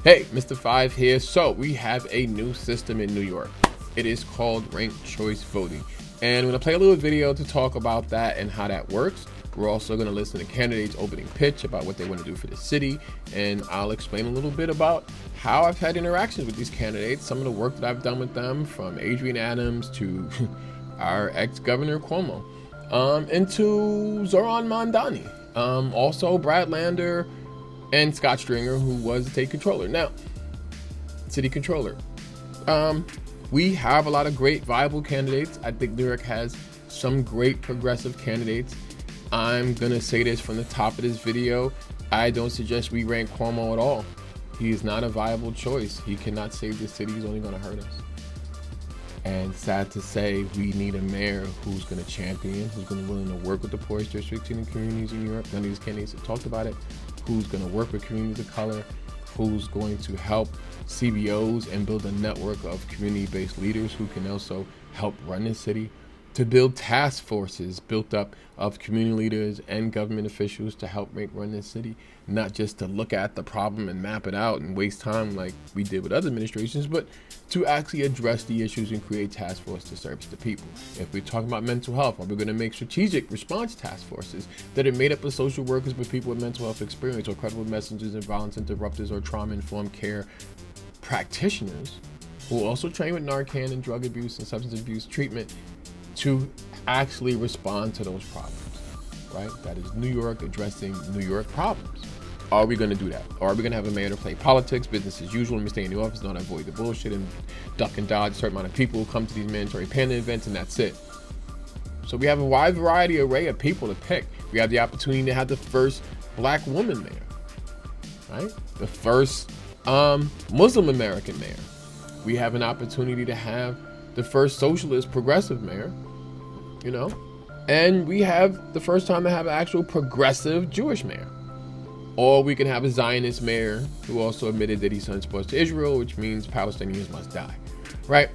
Hey, Mr. 5 here. So we have a new system in New York. It is called ranked choice voting. And I'm going to play a little video to talk about that and how that works. We're also going to listen to candidates' opening pitch about what they want to do for the city. And I'll explain a little bit about how I've had interactions with these candidates, some of the work that I've done with them, from Adrian Adams to our ex-governor Cuomo, and to Zoran Mandani, also Brad Lander, and Scott Stringer, who was the state controller. Now, city controller. We have a lot of great viable candidates. I think New York has some great progressive candidates. I'm gonna say this from the top of this video. I don't suggest we rank Cuomo at all. He is not a viable choice. He cannot save the city. He's only gonna hurt us. And sad to say, we need a mayor who's gonna champion, who's gonna be willing to work with the poorest districts and communities in New York. None of these candidates have talked about it. Who's gonna work with communities of color, who's going to help CBOs and build a network of community-based leaders who can also help run the city, to build task forces built up of community leaders and government officials to help run this city, not just to look at the problem and map it out and waste time like we did with other administrations, but to actually address the issues and create task forces to service the people. If we're talking about mental health, are we going to make strategic response task forces that are made up of social workers with people with mental health experience, or credible messengers and violence interrupters, or trauma-informed care practitioners who also train with Narcan and drug abuse and substance abuse treatment to actually respond to those problems, right? That is New York addressing New York problems. Are we going to do that? Or are we going to have a mayor to play politics, business as usual, and stay in the office, not avoid the bullshit and duck and dodge a certain amount of people who come to these mandatory panda events, and that's it? So we have a wide variety array of people to pick. We have the opportunity to have the first black woman mayor, right? The first Muslim American mayor. We have an opportunity to have the first socialist progressive mayor, you know, and we have the first time to have an actual progressive Jewish mayor. Or we can have a Zionist mayor who also admitted that he's unsupports to Israel, which means Palestinians must die, right?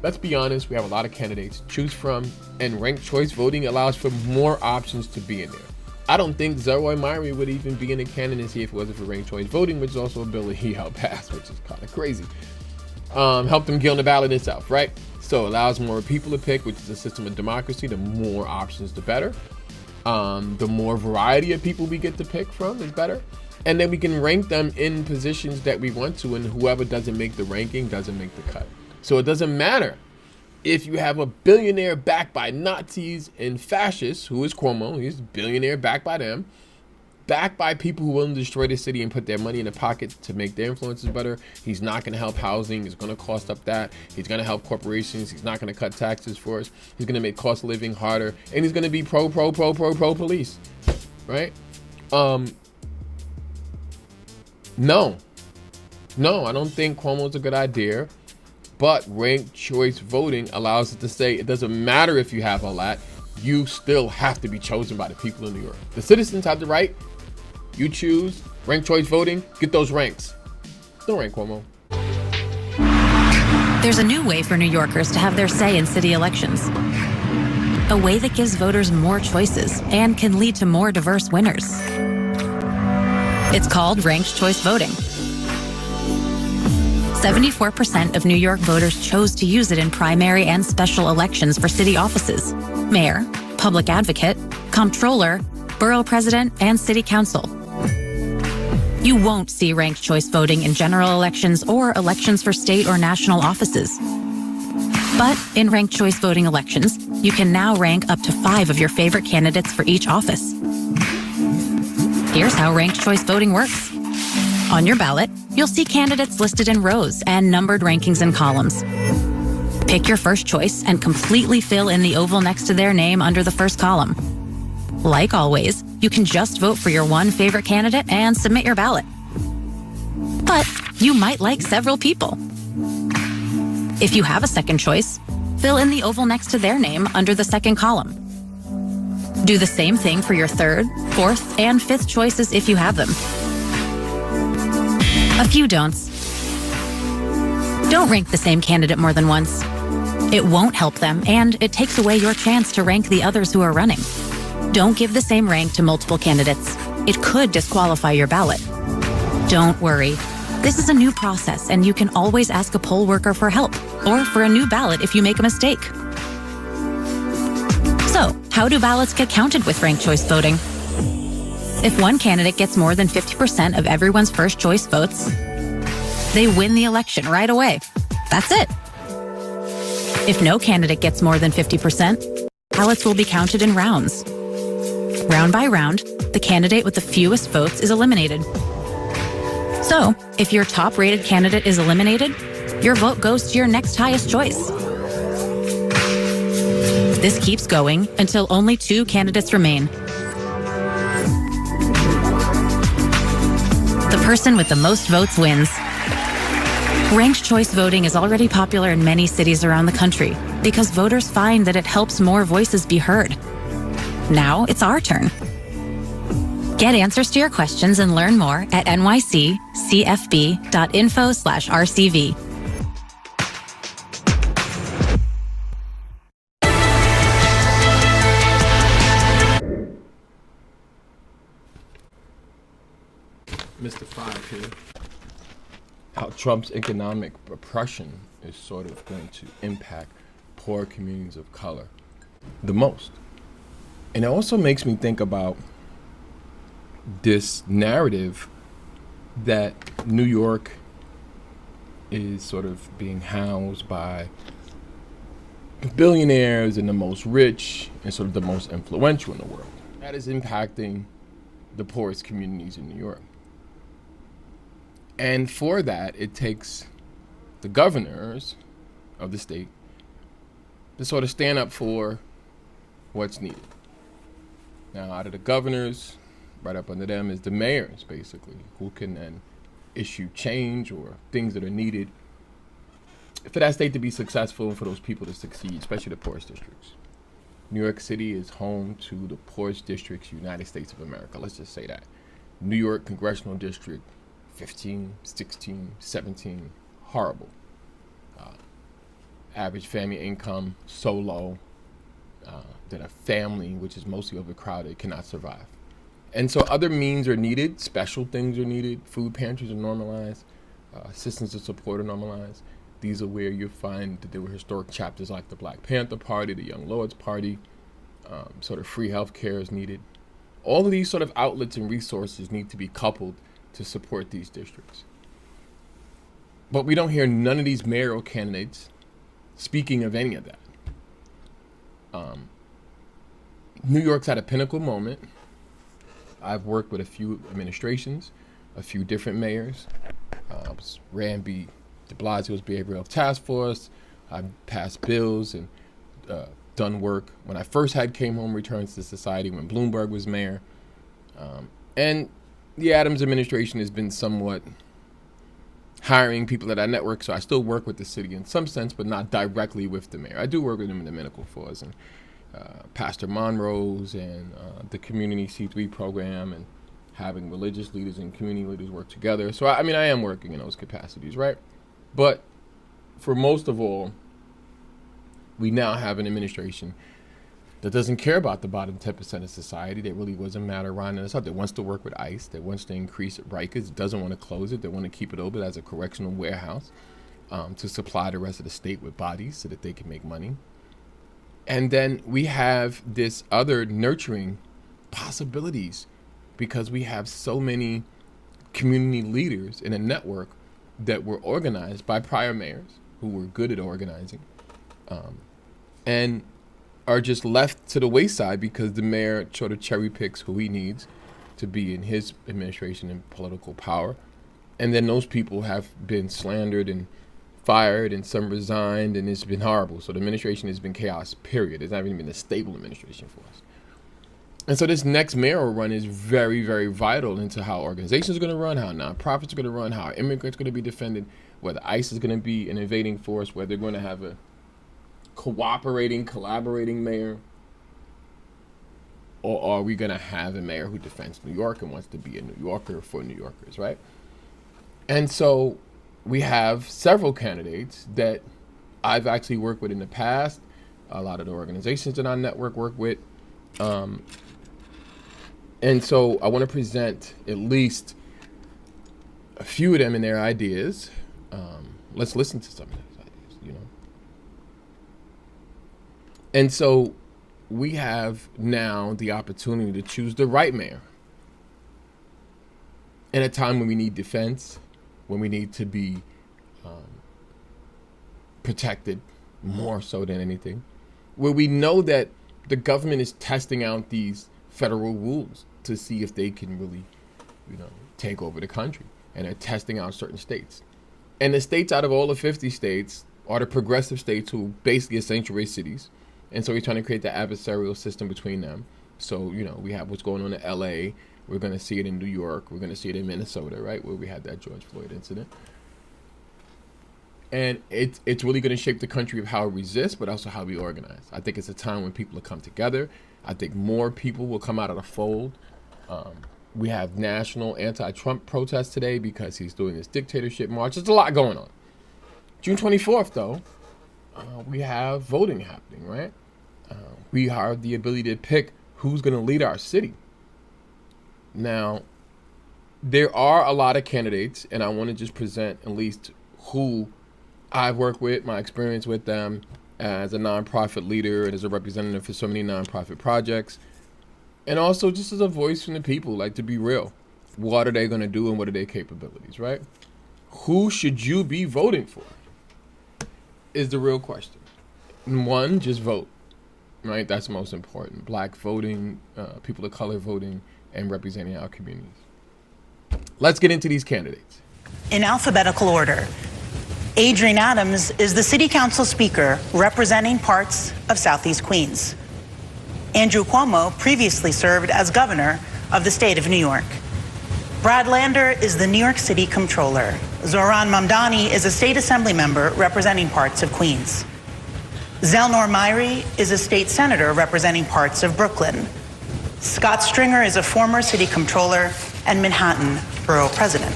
Let's be honest, we have a lot of candidates to choose from, and ranked choice voting allows for more options to be in there. I don't think Zeroy Myrie would even be in the candidacy if it wasn't for ranked choice voting, which is also a bill that he helped pass, which is kind of crazy. Helped them get on the ballot itself, right? So it allows more people to pick, which is a system of democracy. The more options, the better. The more variety of people we get to pick from is better. And then we can rank them in positions that we want to, and whoever doesn't make the ranking doesn't make the cut. So it doesn't matter if you have a billionaire backed by Nazis and fascists, who is Cuomo. He's a billionaire backed by them, backed by people who will destroy the city and put their money in the pocket to make their influences better. He's not going to help housing. He's going to cost up that. He's going to help corporations. He's not going to cut taxes for us. He's going to make cost of living harder, and he's going to be pro police, right? No, I don't think Cuomo's a good idea. But ranked choice voting allows us to say it doesn't matter if you have all that, you still have to be chosen by the people of New York. The citizens have the right. You choose ranked choice voting, get those ranks. Don't rank Cuomo. There's a new way for New Yorkers to have their say in city elections. A way that gives voters more choices and can lead to more diverse winners. It's called ranked choice voting. 74% of New York voters chose to use it in primary and special elections for city offices: mayor, public advocate, comptroller, borough president, and city council. You won't see ranked choice voting in general elections or elections for state or national offices. But in ranked choice voting elections, you can now rank up to 5 of your favorite candidates for each office. Here's how ranked choice voting works. On your ballot, you'll see candidates listed in rows and numbered rankings in columns. Pick your first choice and completely fill in the oval next to their name under the first column. Like always, you can just vote for your one favorite candidate and submit your ballot. But you might like several people. If you have a second choice, fill in the oval next to their name under the second column. Do the same thing for your third, fourth, and fifth choices if you have them. A few don'ts. Don't rank the same candidate more than once. It won't help them, and it takes away your chance to rank the others who are running. Don't give the same rank to multiple candidates. It could disqualify your ballot. Don't worry. This is a new process, and you can always ask a poll worker for help or for a new ballot if you make a mistake. So, how do ballots get counted with ranked choice voting? If one candidate gets more than 50% of everyone's first choice votes, they win the election right away. That's it. If no candidate gets more than 50%, ballots will be counted in rounds. Round by round, the candidate with the fewest votes is eliminated. So, if your top-rated candidate is eliminated, your vote goes to your next highest choice. This keeps going until only 2 candidates remain. The person with the most votes wins. Ranked choice voting is already popular in many cities around the country because voters find that it helps more voices be heard. Now it's our turn. Get answers to your questions and learn more at nyccfb.info/RCV. Mr. 5 here. How Trump's economic oppression is sort of going to impact poor communities of color the most. And it also makes me think about this narrative that New York is sort of being housed by billionaires and the most rich and sort of the most influential in the world. That is impacting the poorest communities in New York. And for that, it takes the governors of the state to sort of stand up for what's needed. Now, out of the governors, right up under them is the mayors, basically, who can then issue change or things that are needed for that state to be successful and for those people to succeed, especially the poorest districts. New York City is home to the poorest districts, United States of America. Let's just say that. New York Congressional District 15, 16, 17, horrible. Average family income so low that a family, which is mostly overcrowded, cannot survive. And so other means are needed, special things are needed, food pantries are normalized, assistance and support are normalized. These are where you find that there were historic chapters like the Black Panther Party, the Young Lords Party, sort of free health care is needed. All of these sort of outlets and resources need to be coupled to support these districts. But we don't hear none of these mayoral candidates speaking of any of that. New York's at a pinnacle moment. I've worked with a few administrations, a few different mayors. Ran de Blasio's behavioral health task force. I've passed bills and done work when I first had Came Home Returns to Society when Bloomberg was mayor. And the Adams administration has been somewhat hiring people at our network, so I still work with the city in some sense, but not directly with the mayor. I do work with him in the medical force and Pastor Monroe's and the Community C3 program and having religious leaders and community leaders work together. So, I am working in those capacities, right? But for most of all, we now have an administration that doesn't care about the bottom 10% of society. That really wasn't matter rounding us up. That wants to work with ICE. That wants to increase Rikers. Doesn't want to close it. They want to keep it open as a correctional warehouse to supply the rest of the state with bodies so that they can make money. And then we have this other nurturing possibilities because we have so many community leaders in a network that were organized by prior mayors who were good at organizing and are just left to the wayside because the mayor sort of cherry picks who he needs to be in his administration and political power. And then those people have been slandered and fired and some resigned, and it's been horrible. So the administration has been chaos, period. It's not even been a stable administration for us. And so this next mayoral run is very, very vital into how organizations are going to run, how nonprofits are going to run, how immigrants are going to be defended, whether ICE is going to be an invading force, whether they're going to have a collaborating mayor, or are we going to have a mayor who defends New York and wants to be a New Yorker for New Yorkers, right? And so we have several candidates that I've actually worked with in the past, a lot of the organizations that our network work with. And so I want to present at least few of them and their ideas. Let's listen to some of those ideas, And so we have now the opportunity to choose the right mayor. In a time when we need defense, when we need to be protected more so than anything, where we know that the government is testing out these federal rules to see if they can really, take over the country. And they're testing out certain states. And the states out of all the 50 states are the progressive states who basically are sanctuary cities. And so we're trying to create the adversarial system between them. So, we have what's going on in LA. We're going to see it in New York. We're going to see it in Minnesota, right, where we had that George Floyd incident. And it's really going to shape the country of how we resist, but also how we organize. I think it's a time when people will come together. I think more people will come out of the fold. We have national anti-Trump protests today because he's doing this dictatorship march. There's a lot going on. June 24th, though, we have voting happening, right? We have the ability to pick who's going to lead our city. Now, there are a lot of candidates, and I want to just present at least who I've worked with, my experience with them as a nonprofit leader and as a representative for so many nonprofit projects. And also just as a voice from the people, like, to be real. What are they going to do and what are their capabilities, right? Who should you be voting for is the real question. One, just vote, right? That's most important. Black voting, people of color voting, and representing our communities. Let's get into these candidates. In alphabetical order, Adrienne Adams is the City Council Speaker representing parts of Southeast Queens. Andrew Cuomo previously served as governor of the state of New York. Brad Lander is the New York City Comptroller. Zohran Mamdani is a state assembly member representing parts of Queens. Zelnor Myrie is a state senator representing parts of Brooklyn. Scott Stringer is a former city comptroller and Manhattan borough president.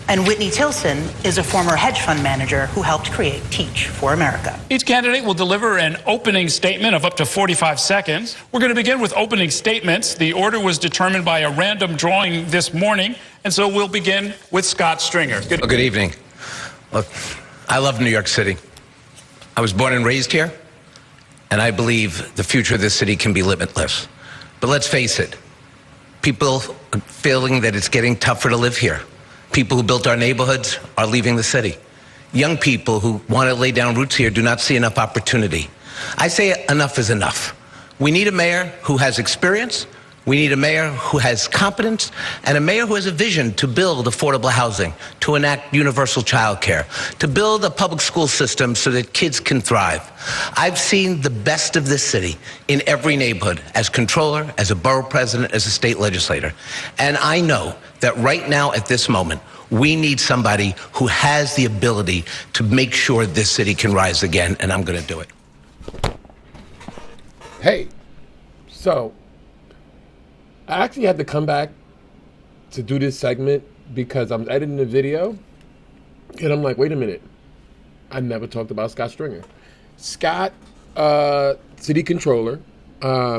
And Whitney Tilson is a former hedge fund manager who helped create Teach for America. Each candidate will deliver an opening statement of up to 45 seconds. We're going to begin with opening statements. The order was determined by a random drawing this morning, and so we'll begin with Scott Stringer. Good evening. Look, I love New York City. I was born and raised here, and I believe the future of this city can be limitless. But let's face it, people are feeling that it's getting tougher to live here. People who built our neighborhoods are leaving the city. Young people who want to lay down roots here do not see enough opportunity. I say enough is enough. We need a mayor who has experience. We need a mayor who has competence, and a mayor who has a vision to build affordable housing, to enact universal childcare, to build a public school system so that kids can thrive. I've seen the best of this city in every neighborhood as comptroller, as a borough president, as a state legislator. And I know that right now at this moment, we need somebody who has the ability to make sure this city can rise again, and I'm going to do it. Hey, so I actually had to come back to do this segment because I'm editing the video and I'm like, wait a minute. I never talked about Scott Stringer. Scott, city controller,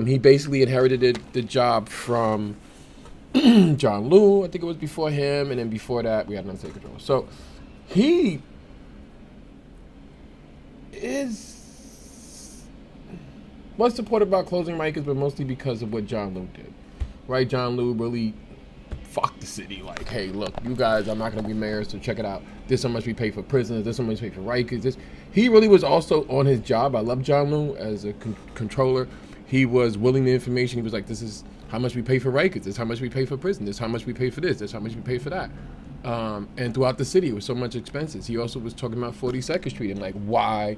he basically inherited the job from John Liu. I think it was before him. And then before that, we had another city controller. So he was supported about closing Rikers, but mostly because of what John Liu did. Right, John Liu really fucked the city. Like, hey, look, you guys, I'm not going to be mayor, so check it out. This how much we pay for prisoners. This how much we pay for Rikers. He really was also on his job. I love John Liu as a controller. He was willing the information. He was like, this is how much we pay for Rikers. This is how much we pay for prison. This is how much we pay for this. This is how much we pay for that. And throughout the city, it was so much expenses. He also was talking about 42nd Street and like why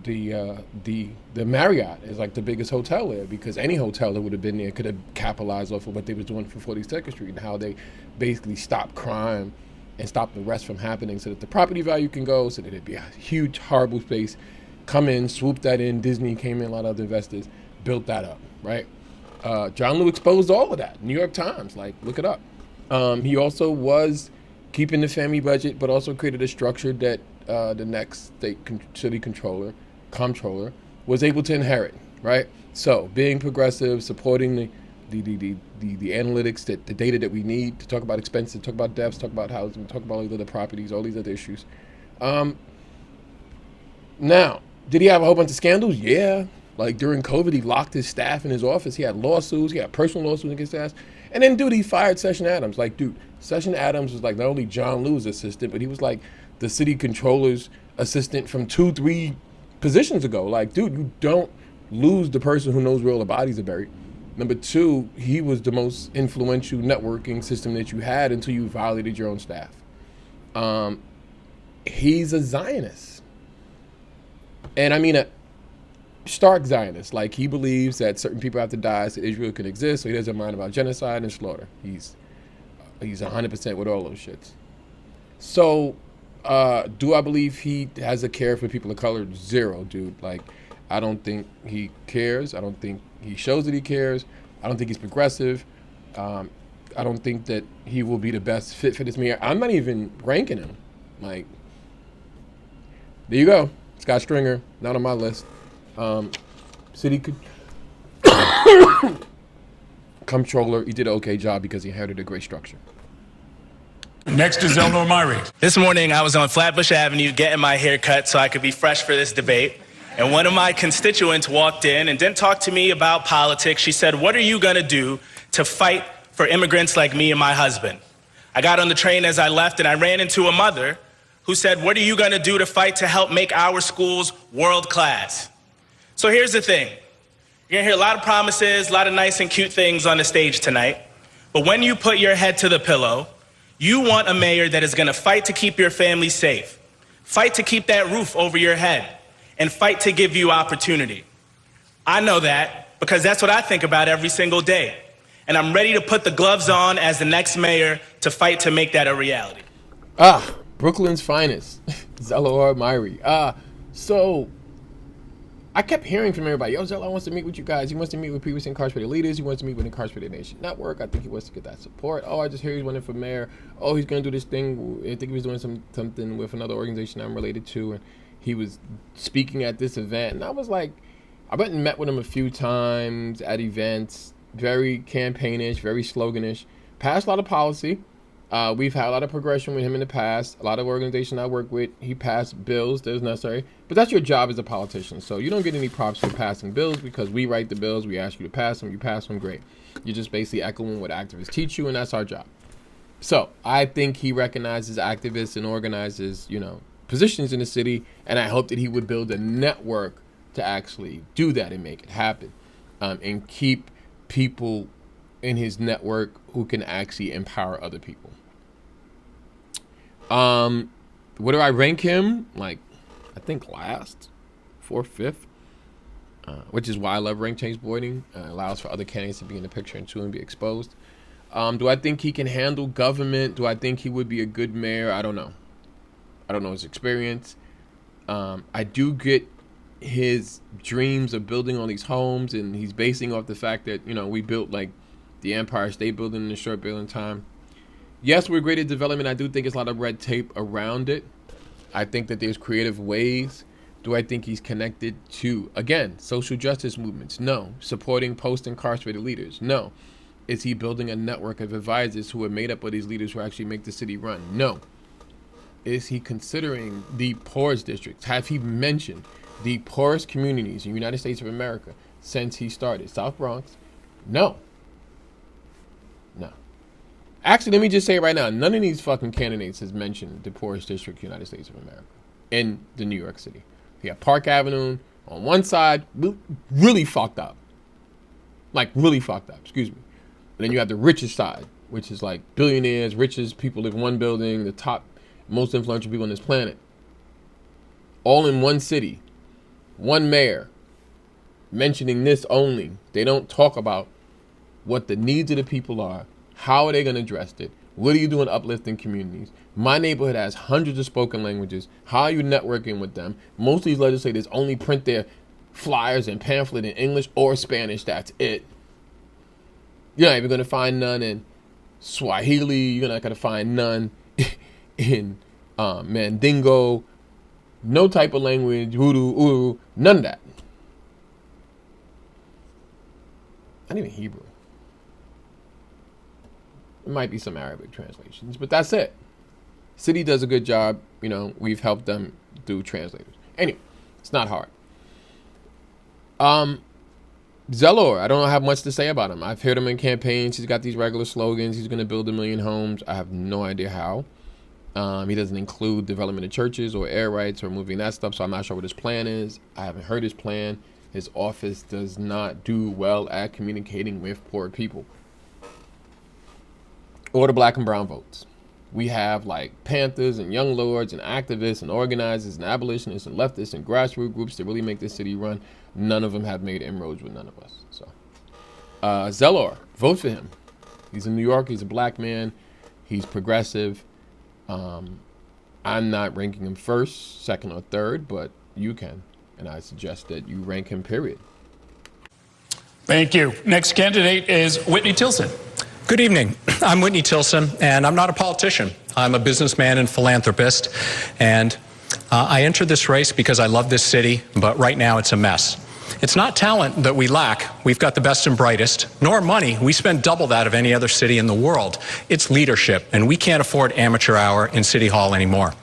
the Marriott is like the biggest hotel there, because any hotel that would have been there could have capitalized off of what they was doing for 42nd Street and how they basically stopped crime and stopped the rest from happening so that the property value can go, so that it'd be a huge, horrible space. Come in, swoop that in. Disney came in, a lot of other investors built that up, right? John Liu exposed all of that. New York Times, like, look it up. He also was keeping the family budget, but also created a structure that the next city comptroller was able to inherit, right? So being progressive, supporting the analytics, that the data that we need to talk about expenses, talk about deaths, talk about housing, talk about all these other properties, all these other issues. Now, did he have a whole bunch of scandals? Yeah. Like during COVID, he locked his staff in his office. He had lawsuits. He had personal lawsuits against his ass. And then, dude, he fired Session Adams. Like, dude, Session Adams was like not only John Lewis' assistant, but he was like the city controller's assistant from 2-3 positions ago. Like, dude, you don't lose the person who knows where all the bodies are buried. Number two, he was the most influential networking system that you had until you violated your own staff. He's a Zionist. And I mean a stark Zionist. Like, he believes that certain people have to die so Israel can exist, so he doesn't mind about genocide and slaughter. He's 100% with all those shits. So, do I believe he has a care for people of color? Zero, dude. Like, I don't think he cares. I don't think he shows that he cares. I don't think he's progressive. I don't think that he will be the best fit for this mayor. I'm not even ranking him. Like, there you go. Scott Stringer, not on my list. City comptroller, he did an okay job because he inherited a great structure. Next is Eleanor Myrie. This morning, I was on Flatbush Avenue getting my hair cut so I could be fresh for this debate. And one of my constituents walked in and didn't talk to me about politics. She said, "What are you going to do to fight for immigrants like me and my husband?" I got on the train as I left and I ran into a mother who said, "What are you going to do to fight to help make our schools world class?" So here's the thing. You're going to hear a lot of promises, a lot of nice and cute things on the stage tonight. But when you put your head to the pillow, you want a mayor that is going to fight to keep your family safe, fight to keep that roof over your head, and fight to give you opportunity. I know that because that's what I think about every single day. And I'm ready to put the gloves on as the next mayor to fight to make that a reality. Brooklyn's finest, Zelor Myrie. So I kept hearing from everybody, yo, Zelor wants to meet with you guys. He wants to meet with previously incarcerated leaders. He wants to meet with Incarcerated Nation Network. I think he wants to get that support. Oh, I just hear he's running for mayor. Oh, he's going to do this thing. I think he was doing something with another organization I'm related to. And he was speaking at this event. And I was like, I went and met with him a few times at events. Very campaignish, very sloganish. Passed a lot of policy. We've had a lot of progression with him in the past. A lot of organizations I work with, he passed bills that was necessary. But that's your job as a politician. So you don't get any props for passing bills because we write the bills. We ask you to pass them. You pass them, great. You're just basically echoing what activists teach you, and that's our job. So I think he recognizes activists and organizes, positions in the city. And I hope that he would build a network to actually do that and make it happen. And keep people in his network who can actually empower other people. Where do I rank him? Like, I think last, 4th, 5th, which is why I love rank change voting. Allows for other candidates to be in the picture and to be exposed. Do I think he can handle government? Do I think he would be a good mayor? I don't know. I don't know his experience. I do get his dreams of building all these homes, and he's basing off the fact that, we built like the Empire State Building in a short period of time. Yes, we're great at development. I do think it's a lot of red tape around it. I think that there's creative ways. Do I think he's connected to, again, social justice movements? No. Supporting post-incarcerated leaders? No. Is he building a network of advisors who are made up of these leaders who actually make the city run? No. Is he considering the poorest districts? Have he mentioned the poorest communities in the United States of America since he started? South Bronx? No. No. Actually, let me just say it right now. None of these fucking candidates has mentioned the poorest district in the United States of America in the New York City. You got Park Avenue on one side, really fucked up. Like, really fucked up, excuse me. And then you have the richest side, which is like billionaires, richest people live in one building, the top, most influential people on this planet. All in one city. One mayor. Mentioning this only. They don't talk about what the needs of the people are. How are they going to address it? What are you doing uplifting communities? My neighborhood has hundreds of spoken languages. How are you networking with them? Most of these legislators only print their flyers and pamphlet in English or Spanish. That's it. You're not even going to find none in Swahili. You're not going to find none in Mandingo. No type of language. Voodoo, none of that. Not even Hebrew. There might be some Arabic translations, but that's it. City does a good job. You know, we've helped them do translators. Anyway, it's not hard. Zellor, I don't have much to say about him. I've heard him in campaigns. He's got these regular slogans. He's going to build 1 million homes. I have no idea how. He doesn't include development of churches or air rights or moving that stuff, so I'm not sure what his plan is. I haven't heard his plan. His office does not do well at communicating with poor people or the black and brown votes. We have like Panthers and Young Lords and activists and organizers and abolitionists and leftists and grassroots groups that really make this city run. None of them have made inroads with none of us. So, Zellor, vote for him. He's in New York. He's a black man. He's progressive. I'm not ranking him first, second, or third, but you can. And I suggest that you rank him, period. Thank you. Next candidate is Whitney Tilson. Good evening. I'm Whitney Tilson, and I'm not a politician. I'm a businessman and philanthropist, and I entered this race because I love this city, but right now it's a mess. It's not talent that we lack. We've got the best and brightest, nor money. We spend double that of any other city in the world. It's leadership, and we can't afford amateur hour in City Hall anymore.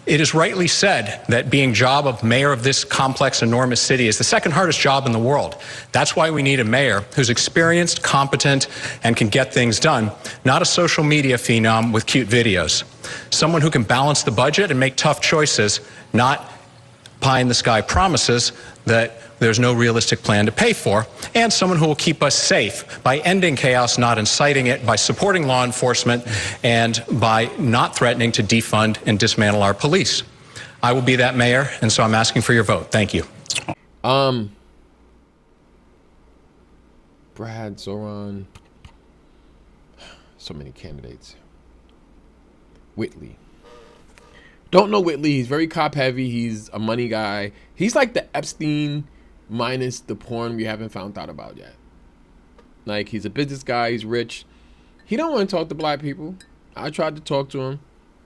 It is rightly said that being job of mayor of this complex, enormous city is the second hardest job in the world. That's why we need a mayor who's experienced, competent, and can get things done, not a social media phenom with cute videos. Someone who can balance the budget and make tough choices, not pie-in-the-sky promises that there's no realistic plan to pay for, and someone who will keep us safe by ending chaos, not inciting it, by supporting law enforcement, and by not threatening to defund and dismantle our police. I will be that mayor, and so I'm asking for your vote. Thank you. Brad, Zoran, so many candidates. Whitley. Don't know Whitley. He's very cop heavy. He's a money guy. He's like the Epstein minus the porn we haven't found out about yet. Like, he's a business guy. He's rich. He don't want to talk to black people. I tried to talk to him.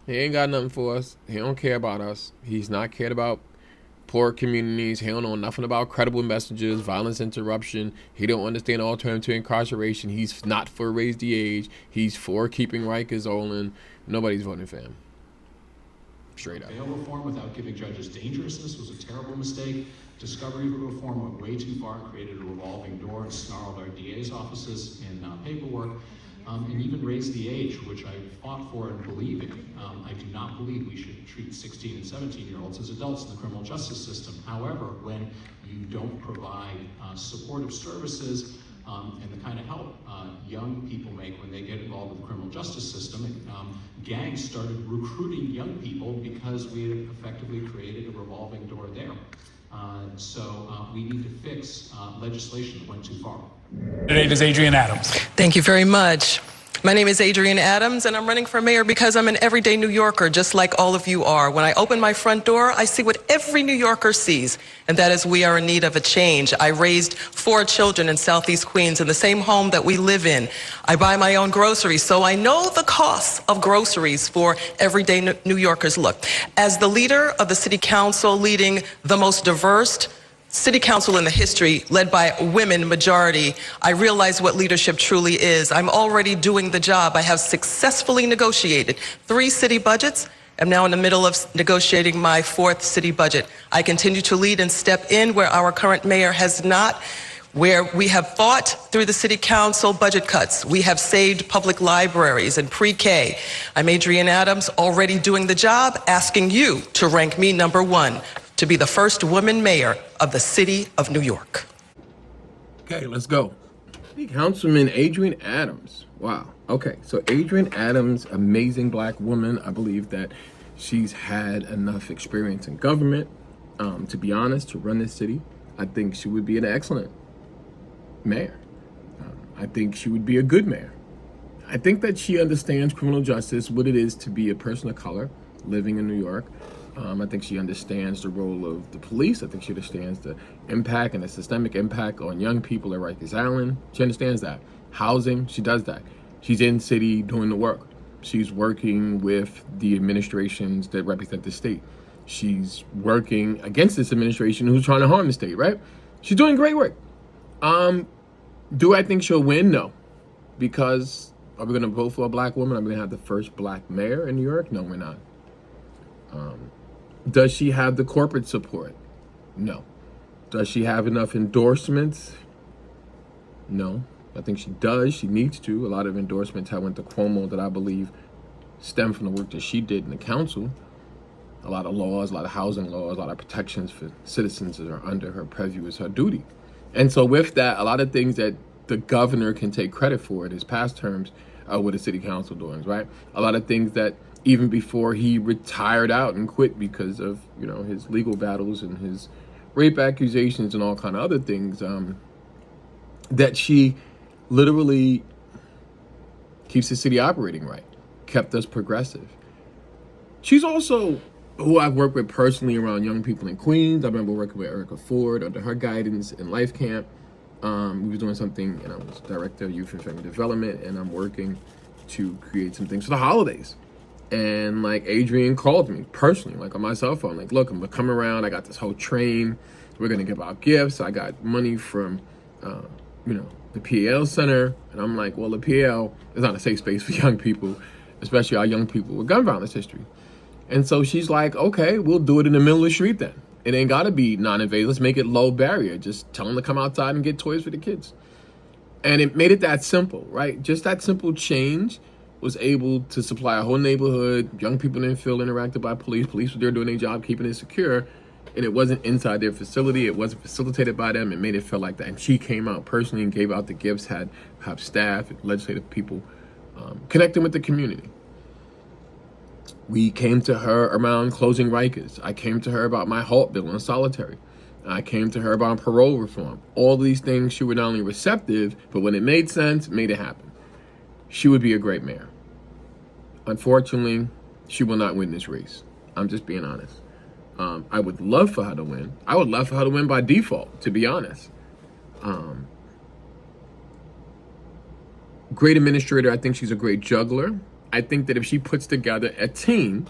He ain't got nothing for us. He don't care about us. He's not cared about poor communities. He don't know nothing about credible messages, violence interruption. He don't understand alternative to incarceration. He's not for raise the age. He's for keeping Rikers Olin. Nobody's voting for him. Straight up. Bail reform without giving judges dangerousness was a terrible mistake. Discovery reform went way too far, created a revolving door and snarled our DA's offices in paperwork, and even raised the age, which I fought for and believe in. I do not believe we should treat 16 and 17-year-olds as adults in the criminal justice system. However, when you don't provide supportive services and the kind of help young people make when they get involved with the criminal justice system, gangs started recruiting young people because we had effectively created a revolving door there. So we need to fix legislation that went too far. Today is Adrienne Adams. Thank you very much. My name is Adrienne Adams, and I'm running for mayor because I'm an everyday New Yorker, just like all of you are. When I open my front door, I see what every New Yorker sees, and that is we are in need of a change. I raised 4 children in Southeast Queens in the same home that we live in. I buy my own groceries, so I know the costs of groceries for everyday New Yorkers. Look, as the leader of the city council leading the most diverse city council in the history, led by a women majority, I realize what leadership truly is. I'm already doing the job. I have successfully negotiated 3 city budgets. I'm now in the middle of negotiating my 4th city budget. I continue to lead and step in where our current mayor has not, where we have fought through the city council budget cuts. We have saved public libraries and pre-K. I'm Adrienne Adams, already doing the job, asking you to rank me number 1. To be the first woman mayor of the city of New York. Okay, let's go. Councilman Adrienne Adams. Wow. Okay, so Adrienne Adams, amazing black woman. I believe that she's had enough experience in government, to be honest, to run this city. I think she would be an excellent mayor. I think she would be a good mayor. I think that she understands criminal justice, what it is to be a person of color living in New York. I think she understands the role of the police. I think she understands the impact and the systemic impact on young people at Rikers Island. She understands that. Housing, she does that. She's in city doing the work. She's working with the administrations that represent the state. She's working against this administration who's trying to harm the state, right? She's doing great work. Do I think she'll win? No. Because Are we going to vote for a black woman? Are we going to have the first black mayor in New York? No, we're not. Does she have the corporate support? No. Does she have enough endorsements? No. I think she does. She needs to. A lot of endorsements have went to Cuomo that I believe stem from the work that she did in the council. A lot of laws, a lot of housing laws, a lot of protections for citizens that are under her purview is her duty. And so with that, a lot of things that the governor can take credit for in his past terms are with the city council doings, right? A lot of things that even before he retired out and quit because of, you know, his legal battles and his rape accusations and all kind of other things, that she literally keeps the city operating right, kept us progressive. She's also who I've worked with personally around young people in Queens. I remember working with Erica Ford under her guidance in Life Camp. We was doing something, and I was director of youth and family development, and I'm working to create some things for the holidays. And like Adrian called me personally, like on my cell phone, like, look, I'm gonna come around. I got this whole train. We're gonna give out gifts. I got money from, the PL Center. And I'm like, well, the PL is not a safe space for young people, especially our young people with gun violence history. And so she's like, okay, we'll do it in the middle of the street then. It ain't gotta be non-invasive. Let's make it low barrier. Just tell them to come outside and get toys for the kids. And it made it that simple, right? Just that simple change was able to supply a whole neighborhood. Young people didn't feel interacted by police. Police were there doing their job, keeping it secure. And it wasn't inside their facility. It wasn't facilitated by them. It made it feel like that. And she came out personally and gave out the gifts, have staff, legislative people connecting with the community. We came to her around closing Rikers. I came to her about my HALT bill on solitary. I came to her about parole reform. All these things, she was not only receptive, but when it made sense, made it happen. She would be a great mayor. Unfortunately, she will not win this race. I'm just being honest. I would love for her to win. I would love for her to win by default, to be honest. Great administrator. I think she's a great juggler. I think that if she puts together a team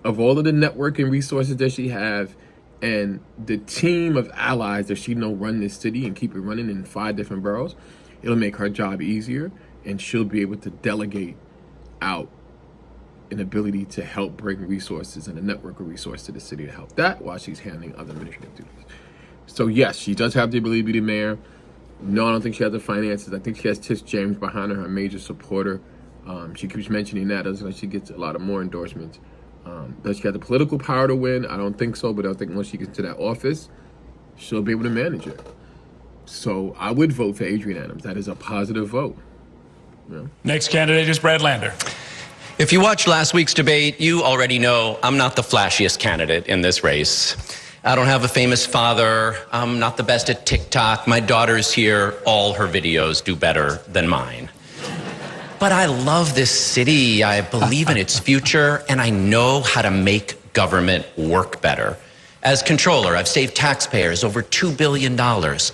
of all of the networking resources that she have and the team of allies that she know run this city and keep it running in 5 different boroughs, it'll make her job easier, and she'll be able to delegate out an ability to help bring resources and a network of resources to the city to help that while she's handling other administrative duties. So yes, she does have the ability to be the mayor. No, I don't think she has the finances. I think she has Tish James behind her, a major supporter. She keeps mentioning that. Doesn't like she gets a lot of more endorsements. Does she have the political power to win? I don't think so, but I think once she gets to that office, she'll be able to manage it. So I would vote for Adrienne Adams. That is a positive vote. Yeah. Next candidate is Brad Lander. If you watched last week's debate, you already know I'm not the flashiest candidate in this race. I don't have a famous father. I'm not the best at TikTok. My daughter's here. All her videos do better than mine. But I love this city. I believe in its future, and I know how to make government work better. As controller, I've saved taxpayers over $2 billion,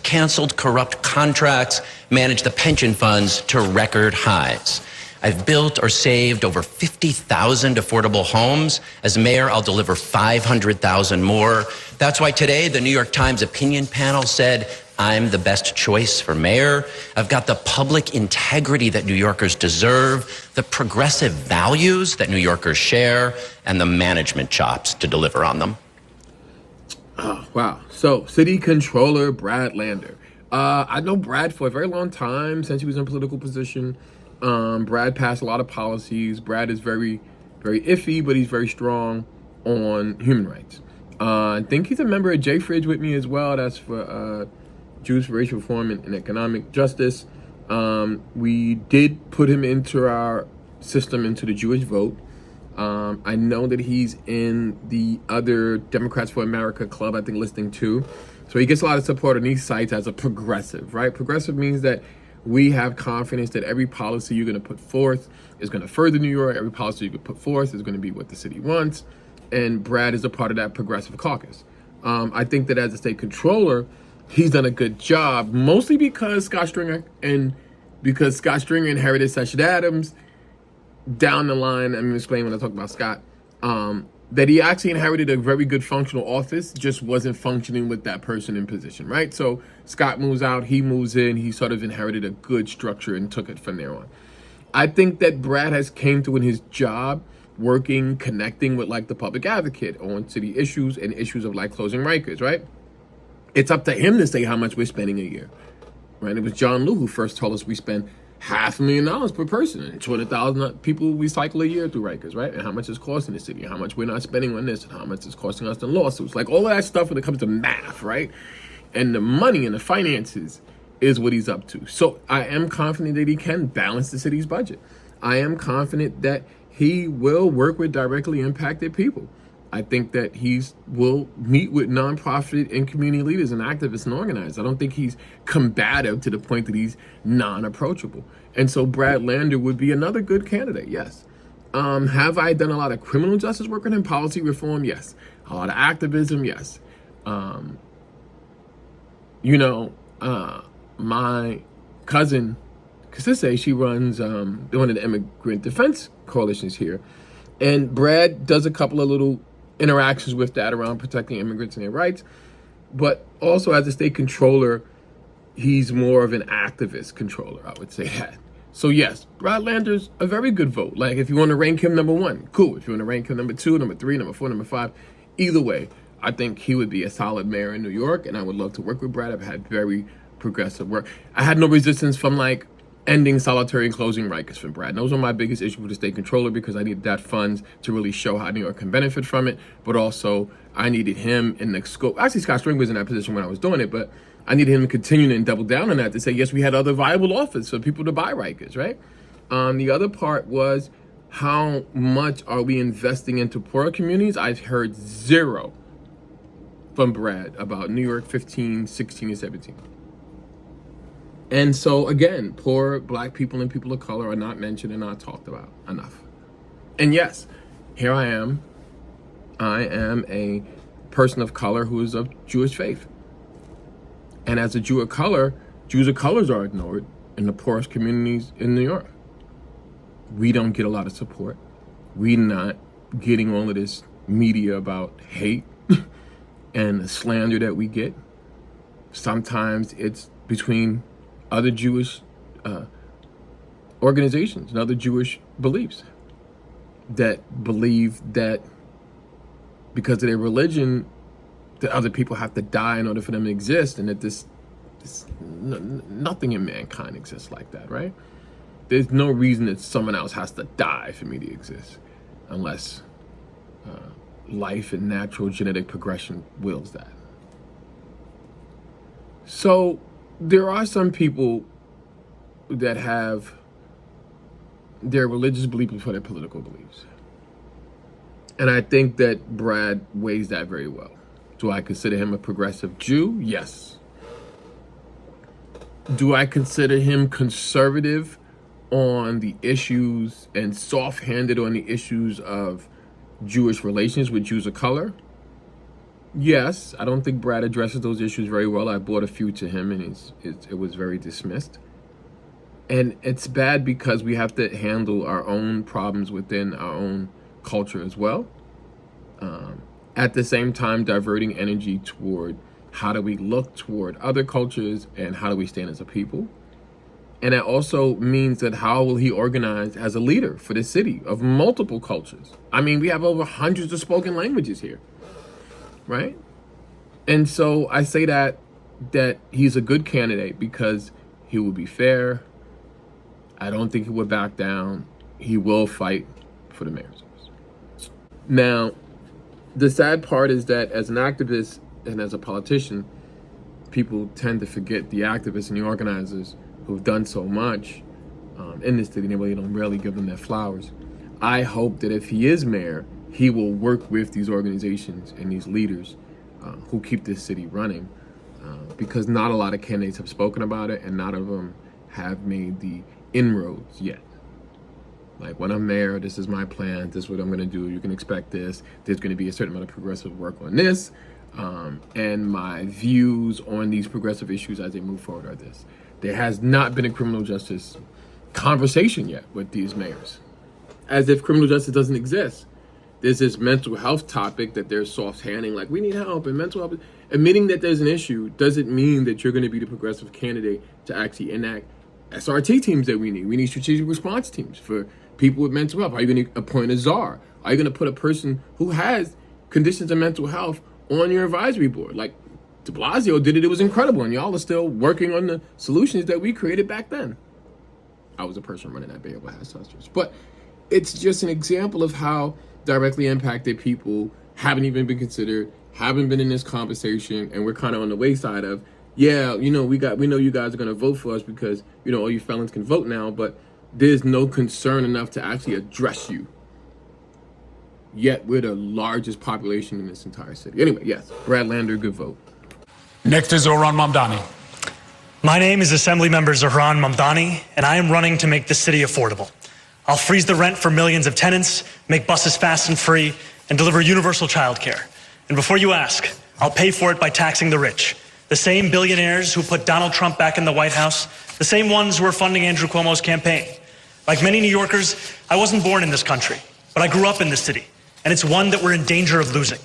canceled corrupt contracts, managed the pension funds to record highs. I've built or saved over 50,000 affordable homes. As mayor, I'll deliver 500,000 more. That's why today, the New York Times opinion panel said, I'm the best choice for mayor. I've got the public integrity that New Yorkers deserve, the progressive values that New Yorkers share, and the management chops to deliver on them. Oh, wow. So, city controller Brad Lander. I know Brad for a very long time, since he was in a political position. Brad passed a lot of policies. Brad is very, very iffy, but he's very strong on human rights. I think he's a member of J-Fridge with me as well. That's for Jews for Racial Reform and Economic Justice. We did put him into our system, into the Jewish vote. I know that he's in the other Democrats for America club, I think listing 2. So he gets a lot of support on these sites as a progressive, right? Progressive means that we have confidence that every policy you're going to put forth is going to further New York. Every policy you can put forth is going to be what the city wants. And Brad is a part of that progressive caucus. I think that as a state controller, he's done a good job, mostly because Scott Stringer inherited Session Adams. Down the line, I'm going to explain when I talk about Scott, that he actually inherited a very good functional office, just wasn't functioning with that person in position, right? So Scott moves out, he moves in, he sort of inherited a good structure and took it from there on. I think that Brad has came to in his job working, connecting with like the public advocate on city issues and issues of like closing Rikers, right? It's up to him to say how much we're spending a year, right? It was John Liu who first told us we spend $500,000 per person and 200,000 people recycle a year through Rikers, right? And how much it's costing the city, and how much we're not spending on this, and how much it's costing us in lawsuits. Like all of that stuff when it comes to math, right? And the money and the finances is what he's up to. So I am confident that he can balance the city's budget. I am confident that he will work with directly impacted people. I think that will meet with nonprofit and community leaders and activists and organizers. I don't think he's combative to the point that he's non-approachable. And so Brad Lander would be another good candidate, yes. Have I done a lot of criminal justice work with him? Policy reform, yes. A lot of activism, yes. My cousin, Kasise, she runs one of the immigrant defense coalitions here. And Brad does a couple of little interactions with that around protecting immigrants and their rights. But also as a state controller, he's more of an activist controller, I would say that. So yes, Brad Lander's a very good vote. Like if you want to rank him number 1, cool. If you want to rank him number 2, number 3, number 4, number 5, either way, I think he would be a solid mayor in New York, and I would love to work with Brad. I've had very progressive work. I had no resistance from like ending solitary and closing Rikers from Brad. And those are my biggest issues with the state controller, because I needed that funds to really show how New York can benefit from it. But also I needed him in the scope. Actually, Scott String was in that position when I was doing it, but I needed him to continue and double down on that to say, yes, we had other viable offers for people to buy Rikers, right? The other part was how much are we investing into poorer communities? I've heard zero from Brad about New York 15, 16, and 17. And so again, poor Black people and people of color are not mentioned and not talked about enough. And yes, here I am. I am a person of color who is of Jewish faith. And as a Jew of color, Jews of colors are ignored in the poorest communities in New York. We don't get a lot of support. We're not getting all of this media about hate and the slander that we get. Sometimes it's between other Jewish organizations and other Jewish beliefs that believe that because of their religion, that other people have to die in order for them to exist, and that nothing in mankind exists like that, right? There's no reason that someone else has to die for me to exist, unless life and natural genetic progression wills that. So there are some people that have their religious beliefs before their political beliefs. And I think that Brad weighs that very well. Do I consider him a progressive Jew? Yes. Do I consider him conservative on the issues and soft-handed on the issues of Jewish relations with Jews of color? Yes. I don't think Brad addresses those issues very well. I brought a few to him, and it was very dismissed. And it's bad because we have to handle our own problems within our own culture as well. At the same time, diverting energy toward how do we look toward other cultures and how do we stand as a people. And that also means that how will he organize as a leader for the city of multiple cultures? I mean, we have over hundreds of spoken languages here, right? And so I say that he's a good candidate because he will be fair. I don't think he would back down. He will fight for the mayor's office. Now, the sad part is that as an activist and as a politician, people tend to forget the activists and the organizers who've done so much in this city, and they really don't rarely give them their flowers. I hope that if he is mayor, he will work with these organizations and these leaders who keep this city running, because not a lot of candidates have spoken about it, and none of them have made the inroads yet. Like, when I'm mayor, this is my plan, this is what I'm gonna do, you can expect this, there's gonna be a certain amount of progressive work on this, and my views on these progressive issues as they move forward are this. There has not been a criminal justice conversation yet with these mayors, as if criminal justice doesn't exist. There's this mental health topic that they're soft-handing, like, we need help, and mental health. Admitting that there's an issue doesn't mean that you're gonna be the progressive candidate to actually enact SRT teams that we need. We need strategic response teams for people with mental health. Are you going to appoint a czar? Are you going to put a person who has conditions of mental health on your advisory board? Like de Blasio did it. It was incredible. And y'all are still working on the solutions that we created back then. I was a person running that behavioral health centers. But it's just an example of how directly impacted people haven't even been considered, haven't been in this conversation, and we're kind of on the wayside of, yeah, we know you guys are going to vote for us because, all you felons can vote now, but there's no concern enough to actually address you. Yet we're the largest population in this entire city. Anyway, yes, Brad Lander, good vote. Next is Zohran Mamdani. My name is Assemblymember Zohran Mamdani, and I am running to make the city affordable. I'll freeze the rent for millions of tenants, make buses fast and free, and deliver universal childcare. And before you ask, I'll pay for it by taxing the rich. The same billionaires who put Donald Trump back in the White House, the same ones who are funding Andrew Cuomo's campaign. Like many New Yorkers, I wasn't born in this country, but I grew up in this city, and it's one that we're in danger of losing.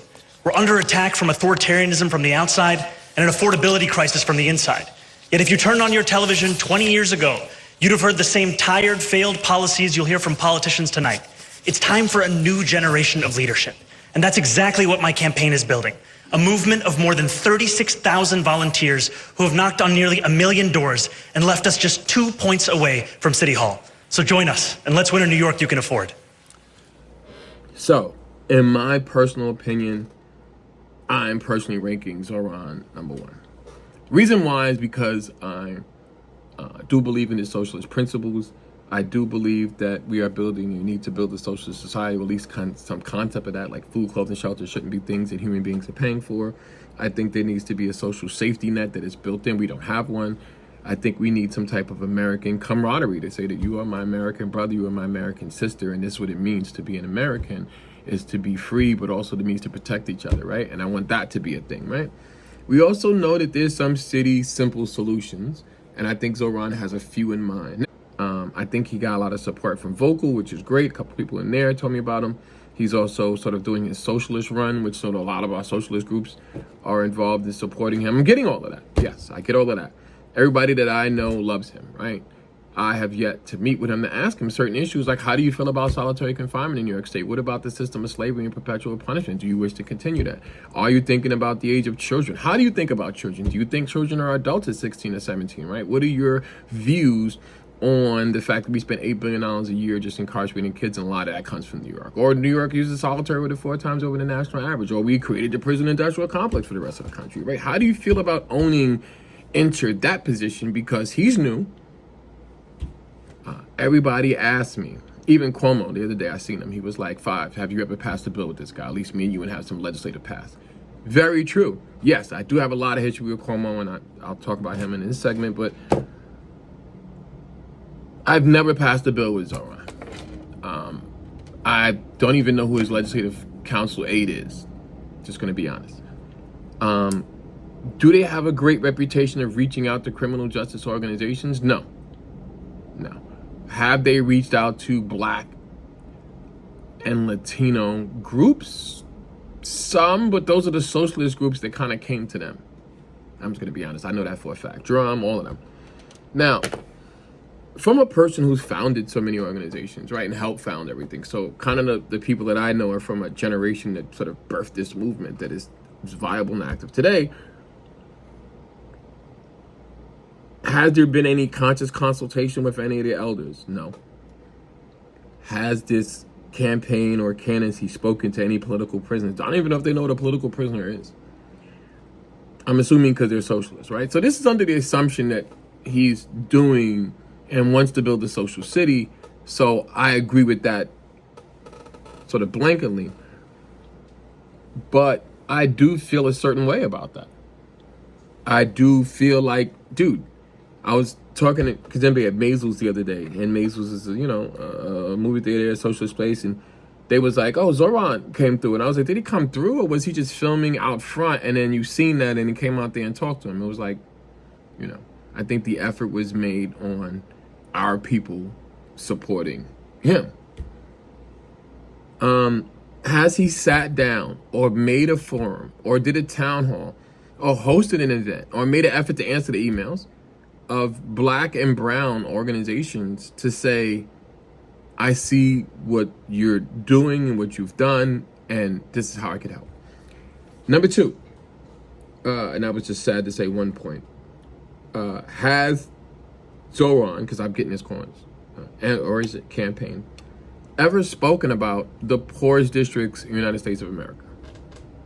We're under attack from authoritarianism from the outside and an affordability crisis from the inside. Yet if you turned on your television 20 years ago, you'd have heard the same tired, failed policies you'll hear from politicians tonight. It's time for a new generation of leadership. And that's exactly what my campaign is building. A movement of more than 36,000 volunteers who have knocked on nearly 1 million doors and left us just 2 points away from City Hall. So join us, and let's win a New York you can afford. So, in my personal opinion, I'm personally ranking Zohran number 1. Reason why is because I do believe in his socialist principles. I do believe that we need to build a socialist society, or at least some concept of that, like food, clothing, shelter shouldn't be things that human beings are paying for. I think there needs to be a social safety net that is built in. We don't have one. I think we need some type of American camaraderie to say that you are my American brother, you are my American sister, and this is what it means to be an American, is to be free, but also it means to protect each other, right? And I want that to be a thing, right? We also know that there's some city simple solutions, and I think Zohran has a few in mind. I think he got a lot of support from Vocal, which is great. A couple people in there told me about him. He's also sort of doing his socialist run, which sort of a lot of our socialist groups are involved in supporting him. I'm getting all of that. Yes, I get all of that. Everybody that I know loves him, right? I have yet to meet with him to ask him certain issues like, how do you feel about solitary confinement in New York State? What about the system of slavery and perpetual punishment? Do you wish to continue that? Are you thinking about the age of children? How do you think about children? Do you think children are adults at 16 or 17, right? What are your views on the fact that we spend $8 billion a year just incarcerating kids, and a lot of that comes from New York? Or New York uses solitary with it 4 times over the national average, or we created the prison industrial complex for the rest of the country, right? How do you feel about entered that position? Because he's new. Everybody asked me, even Cuomo, the other day I seen him, he was like, "Five, have you ever passed a bill with this guy? At least me and you, and have some legislative path." Very true. Yes, I do have a lot of history with Cuomo, and I'll talk about him in this segment, but I've never passed a bill with Zohran. I don't even know who his legislative council aide is. Just going to be honest. Do they have a great reputation of reaching out to criminal justice organizations? No. No. Have they reached out to Black and Latino groups? Some, but those are the socialist groups that kind of came to them. I'm just going to be honest. I know that for a fact. Drum, all of them. Now, from a person who's founded so many organizations, right, and helped found everything. So kind of the people that I know are from a generation that sort of birthed this movement that is viable and active today. Has there been any conscious consultation with any of the elders? No. Has this campaign or candidacy spoken to any political prisoners? I don't even know if they know what a political prisoner is. I'm assuming because they're socialists, right? So this is under the assumption that he's doing and wants to build a social city. So I agree with that sort of blanketly. But I do feel a certain way about that. I do feel like, dude, I was talking to Kazembe at Maisels the other day, and Maisels is, a movie theater, a socialist place, and they was like, oh, Zohran came through. And I was like, did he come through, or was he just filming out front, and then you seen that, and he came out there and talked to him? It was like, I think the effort was made on our people supporting him. Has he sat down or made a forum or did a town hall or hosted an event or made an effort to answer the emails of black and brown organizations to say, I see what you're doing and what you've done, and this is how I could help. Number two, and I was just sad to say one point, has Zoran, because I'm getting his coins, or is it campaign, ever spoken about the poorest districts in the United States of America,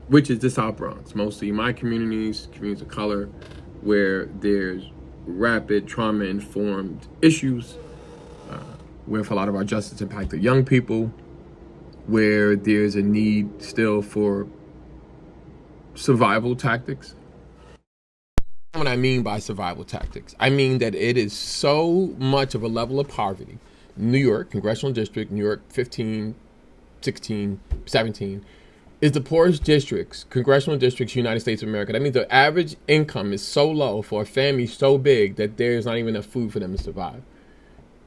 which is the South Bronx, mostly my communities of color, where there's rapid trauma-informed issues, with a lot of our justice impacted young people, where there's a need still for survival tactics. What I mean by survival tactics, I mean that it is so much of a level of poverty. New York, congressional district, New York 15, 16, 17, is the poorest congressional districts, United States of America. That means the average income is so low for a family so big that there's not even enough food for them to survive.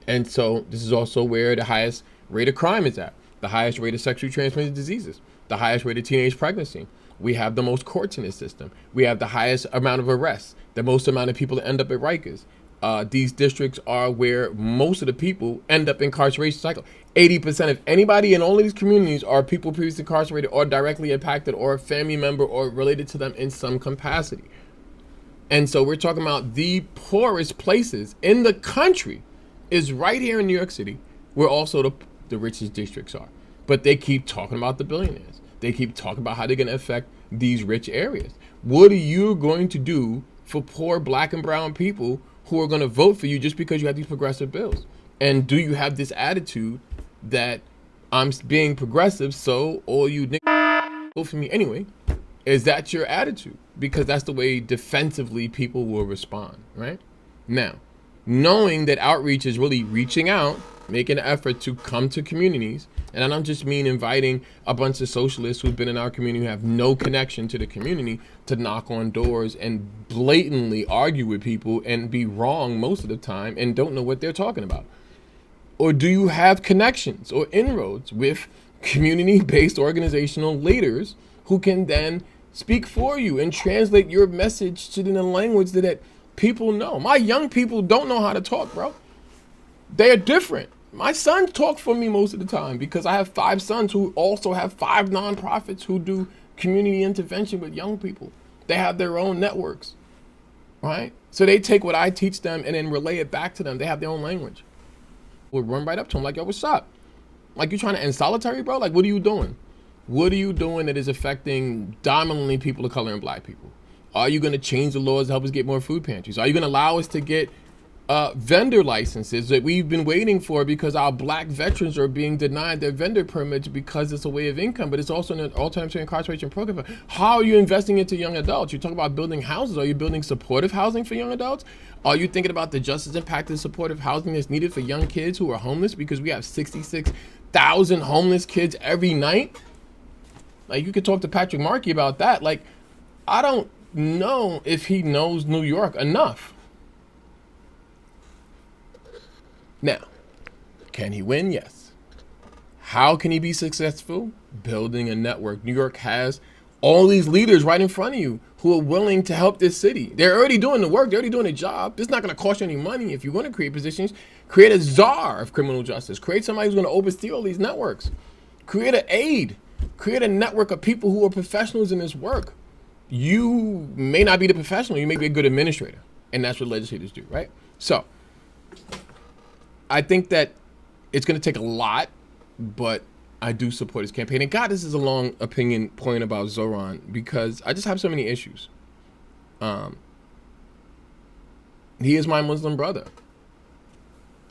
And so this is also where the highest rate of crime is at, the highest rate of sexually transmitted diseases, the highest rate of teenage pregnancy. We have the most courts in this system. We have the highest amount of arrests, the most amount of people that end up at Rikers. These districts are where most of the people end up in incarceration cycle. 80% of anybody in all of these communities are people previously incarcerated or directly impacted or a family member or related to them in some capacity. And so we're talking about the poorest places in the country is right here in New York City, where also the richest districts are. But they keep talking about the billionaires. They keep talking about how they're going to affect these rich areas. What are you going to do for poor black and brown people who are going to vote for you just because you have these progressive bills? And do you have this attitude that I'm being progressive, so all you niggas vote for me anyway? Is that your attitude? Because that's the way defensively people will respond, right? Now, knowing that outreach is really reaching out, making an effort to come to communities, and I don't just mean inviting a bunch of socialists who've been in our community who have no connection to the community to knock on doors and blatantly argue with people and be wrong most of the time and don't know what they're talking about. Or do you have connections or inroads with community-based organizational leaders who can then speak for you and translate your message to the language that people know? My young people don't know how to talk, bro. They're different. My sons talk for me most of the time because I have 5 sons who also have 5 nonprofits who do community intervention with young people. They have their own networks, right? So they take what I teach them and then relay it back to them. They have their own language. We'll run right up to them like, yo, what's up? Like, you trying to end solitary, bro? Like, what are you doing? What are you doing that is affecting dominantly people of color and black people? Are you going to change the laws to help us get more food pantries? Are you going to allow us to get vendor licenses that we've been waiting for because our black veterans are being denied their vendor permits because it's a way of income, but it's also an alternative to incarceration program? How are you investing into young adults? You talk about building houses. Are you building supportive housing for young adults? Are you thinking about the justice impact of supportive housing that's needed for young kids who are homeless? Because we have 66,000 homeless kids every night. Like, you could talk to Patrick Markey about that. Like, I don't know if he knows New York enough. Now, can he win? Yes. How can he be successful? Building a network. New York has all these leaders right in front of you who are willing to help this city. They're already doing the work. They're already doing a job. This is not going to cost you any money. If you want to create positions, create a czar of criminal justice. Create somebody who's going to oversee all these networks. Create an aid. Create a network of people who are professionals in this work. You may not be the professional. You may be a good administrator. And that's what legislators do, right? So I think that it's going to take a lot, but I do support his campaign. And God, this is a long opinion point about Zoran because I just have so many issues. He is my Muslim brother.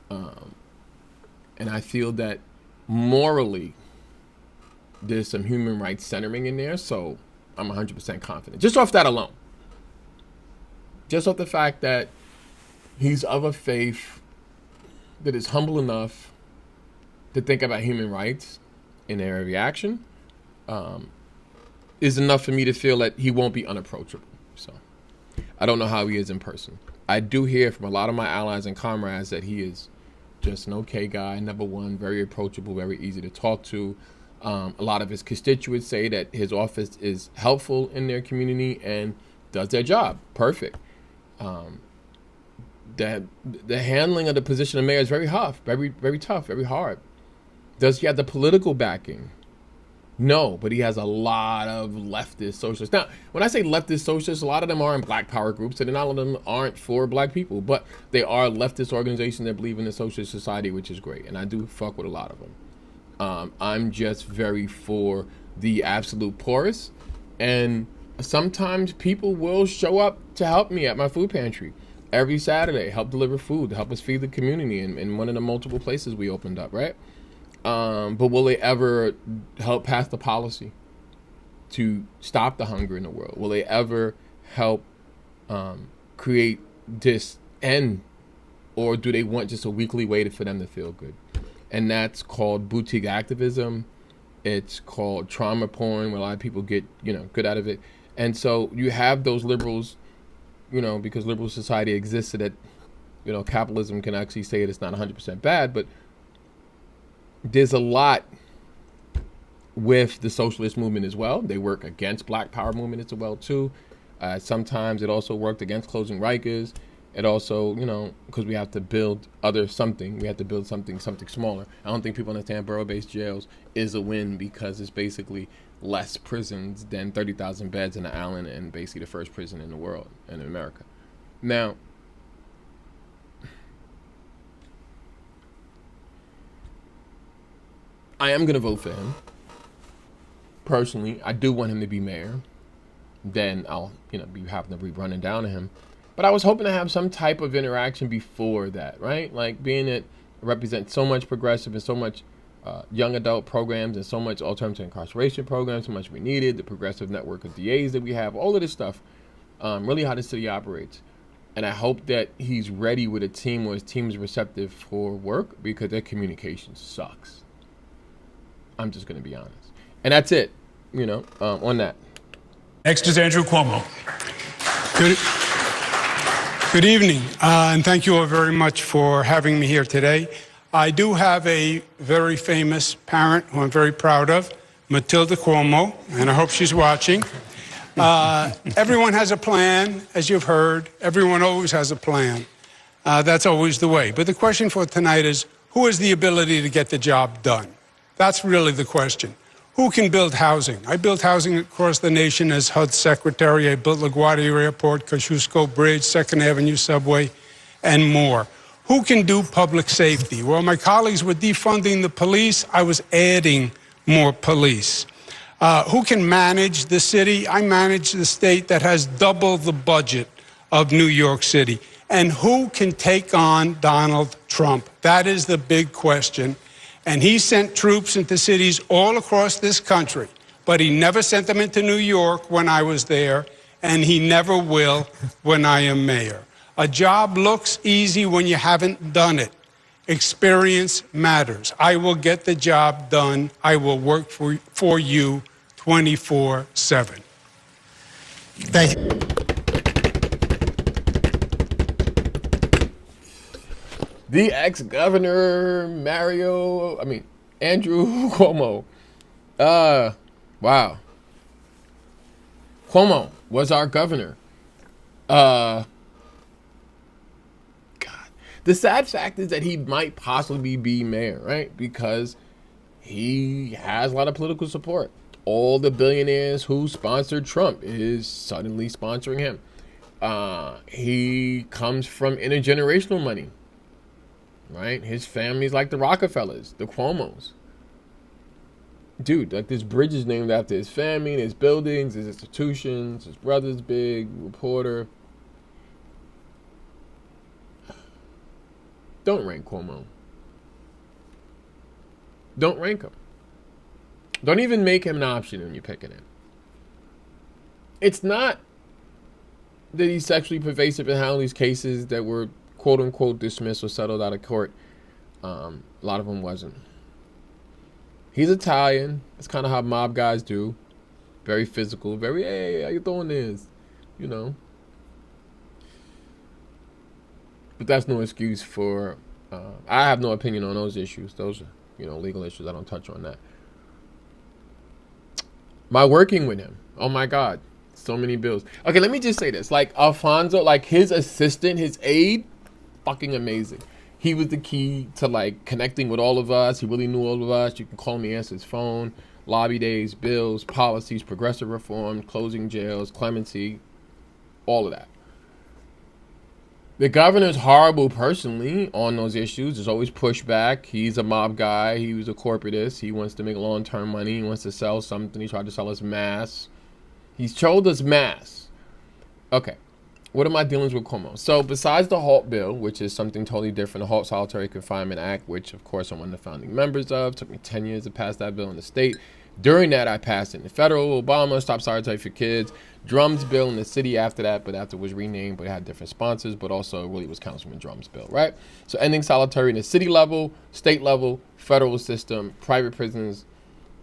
And I feel that morally, there's some human rights centering in there. So I'm 100% confident. Just off that alone. Just off the fact that he's of a faith that is humble enough to think about human rights in their reaction, is enough for me to feel that he won't be unapproachable. So I don't know how he is in person. I do hear from a lot of my allies and comrades that he is just an okay guy, number one, very approachable, very easy to talk to. A lot of his constituents say that his office is helpful in their community and does their job. Perfect. that the handling of the position of mayor is very tough, very tough, very hard. Does he have the political backing? No, but he has a lot of leftist socialists. Now, when I say leftist socialists, a lot of them are in black power groups, and not all of them aren't for black people, but they are leftist organizations that believe in the socialist society, which is great, and I do fuck with a lot of them. I'm just very for the absolute poorest, and sometimes people will show up to help me at my food pantry every Saturday, help deliver food, help us feed the community in one of the multiple places we opened up, right? But will they ever help pass the policy to stop the hunger in the world? Will they ever help create this end? Or do they want just a weekly way for them to feel good? And that's called boutique activism. It's called trauma porn, where a lot of people get, good out of it. And so you have those liberals, because liberal society exists so that, capitalism can actually say it's not 100% bad, but there's a lot with the socialist movement as well. They work against black power movement as well too. Sometimes it also worked against closing Rikers. It also, because we have to build something. We have to build something smaller. I don't think people understand borough-based jails is a win because it's basically less prisons than 30,000 beds in the island and basically the first prison in the world and in America. Now, I am going to vote for him. Personally, I do want him to be mayor. Then I'll, be having to be running down to him. But I was hoping to have some type of interaction before that, right? Like being it represents so much progressive and so much young adult programs and so much alternative incarceration programs, so much we needed, the progressive network of DAs that we have, all of this stuff, really how the city operates. And I hope that he's ready with a team where his team is receptive for work because their communication sucks. I'm just going to be honest. And that's it, on that. Next is Andrew Cuomo. Good evening, and thank you all very much for having me here today. I do have a very famous parent who I'm very proud of, Matilda Cuomo, and I hope she's watching. Everyone has a plan, as you've heard. Everyone always has a plan. That's always the way. But the question for tonight is, who has the ability to get the job done? That's really the question. Who can build housing? I built housing across the nation as HUD secretary. I built LaGuardia Airport, Kosciuszko Bridge, 2nd Avenue Subway, and more. Who can do public safety? While my colleagues were defunding the police, I was adding more police. Who can manage the city? I manage the state that has double the budget of New York City. And who can take on Donald Trump? That is the big question. And he sent troops into cities all across this country, but he never sent them into New York when I was there, and he never will when I am mayor. A job looks easy when you haven't done it. Experience matters. I will get the job done. I will work for you 24/7. Thank you. The ex-governor, Andrew Cuomo. Wow. Cuomo was our governor. God. The sad fact is that he might possibly be mayor, right? Because he has a lot of political support. All the billionaires who sponsored Trump is suddenly sponsoring him. He comes from intergenerational money. Right? His family's like the Rockefellers, the Cuomos. Dude, like this bridge is named after his family, there's buildings, there's institutions, his brother's big, reporter. Don't rank Cuomo. Don't rank him. Don't even make him an option when you're picking him. It's not that he's sexually pervasive in how these cases that were quote unquote dismissed or settled out of court. A lot of them wasn't. He's Italian. That's kind of how mob guys do. Very physical. Very, hey, how you doing this? But that's no excuse for. I have no opinion on those issues. Those are, legal issues. I don't touch on that. My working with him. Oh my God, so many bills. Okay, let me just say this. Like Alfonso, like his assistant, his aide, fucking amazing. He was the key to like connecting with all of us. He really knew all of us. You can call me, answer his phone. Lobby days, bills, policies, progressive reform, closing jails, clemency, all of that. The governor's horrible personally on those issues. There's always pushback. He's a mob guy. He was a corporatist. He wants to make long-term money. He wants to sell something. He tried to sell us mass. He's told us mass. Okay. What are my dealings with Cuomo? So besides the HALT bill, which is something totally different, the HALT Solitary Confinement Act, which of course I'm one of the founding members of. It took me 10 years to pass that bill in the state. During that, I passed it in the federal, Obama, Stop Solitary for Kids, Drum's bill in the city after that, but after it was renamed, but it had different sponsors, but also really was Councilman Drum's bill, right? So ending solitary in the city level, state level, federal system, private prisons,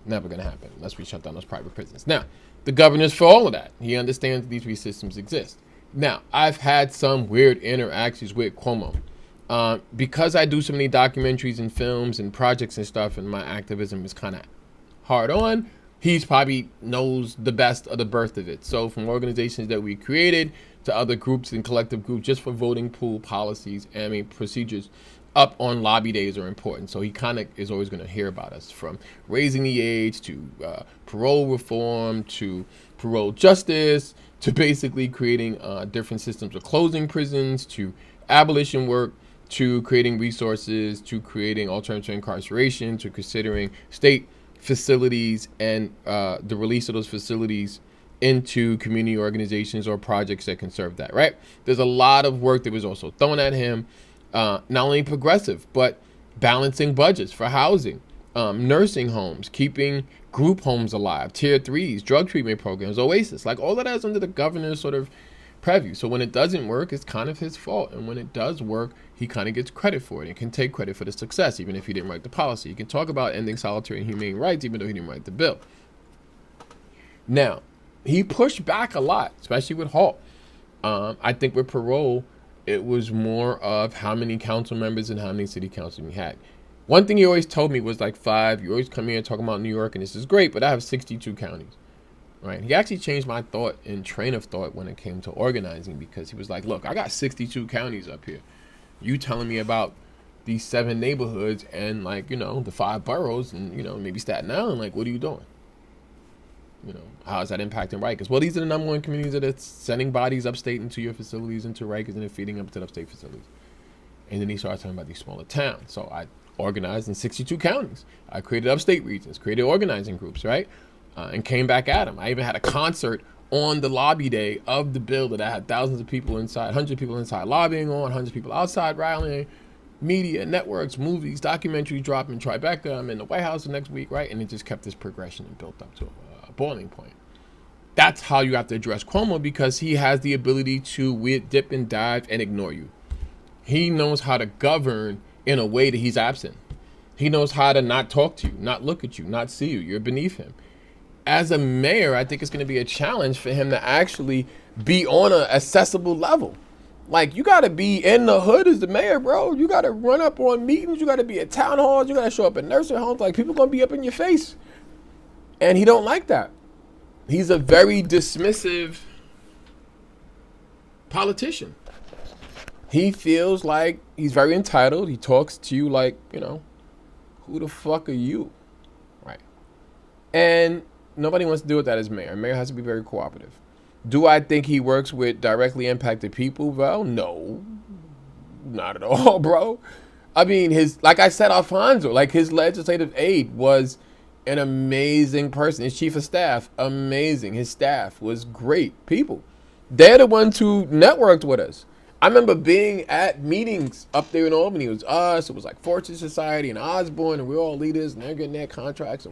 never going to happen unless we shut down those private prisons. Now, the governor's for all of that. He understands these three systems exist. Now, I've had some weird interactions with Cuomo. Because I do so many documentaries and films and projects and stuff, and my activism is kind of hard on, he's probably knows the best of the birth of it. So from organizations that we created to other groups and collective groups just for voting pool policies, procedures up on lobby days are important. So he kind of is always going to hear about us, from raising the age to parole reform to parole justice to basically creating different systems of closing prisons to abolition work to creating resources to creating alternative incarceration to considering state facilities and the release of those facilities into community organizations or projects that can serve that, right? There's a lot of work that was also thrown at him, not only progressive, but balancing budgets for housing, nursing homes, keeping group homes alive, tier 3s, drug treatment programs, Oasis, like all of that's under the governor's sort of purview. So when it doesn't work, it's kind of his fault. And when it does work, he kind of gets credit for it and can take credit for the success, even if he didn't write the policy. He can talk about ending solitary and humane rights, even though he didn't write the bill. Now, he pushed back a lot, especially with HALT. I think with parole, it was more of how many council members and how many city councilmen we had. One thing he always told me was like 5. You always come here and talk about New York, and this is great, but I have 62 counties. Right. He actually changed my thought and train of thought when it came to organizing, because he was like, look, I got 62 counties up here. You telling me about these 7 neighborhoods and like, you know, the 5 boroughs and, you know, maybe Staten Island. Like, what are you doing? You know, how is that impacting Rikers? Well, these are the number one communities that are sending bodies upstate into your facilities, into Rikers, and they're feeding up to the upstate facilities. And then he started talking about these smaller towns. So I organized in 62 counties. I created upstate regions, created organizing groups, right? And came back at him. I even had a concert on the lobby day of the bill that I had thousands of people inside, hundreds of people inside lobbying on, hundreds of people outside rallying, media, networks, movies, documentaries dropping, Tribeca. I'm in the White House the next week, right? And it just kept this progression and built up to a boiling point. That's how you have to address Cuomo, because he has the ability to dip and dive and ignore you. He knows how to govern in a way that he's absent. He knows how to not talk to you, not look at you, not see you. You're beneath him. As a mayor, I think it's going to be a challenge for him to actually be on an accessible level. Like, you got to be in the hood as the mayor, bro. You got to run up on meetings. You got to be at town halls. You got to show up at nursing homes. Like, people going to be up in your face. And he don't like that. He's a very dismissive politician. He feels like he's very entitled. He talks to you like, you know, who the fuck are you? Right. And nobody wants to deal with that as mayor. Mayor has to be very cooperative. Do I think he works with directly impacted people? Well, no, not at all, bro. I mean, like I said, Alfonso, like his legislative aide was an amazing person. His chief of staff, amazing. His staff was great people. They're the ones who networked with us. I remember being at meetings up there in Albany. It was us. It was like Fortune Society and Osborne, and we were all leaders, and they're getting their contracts.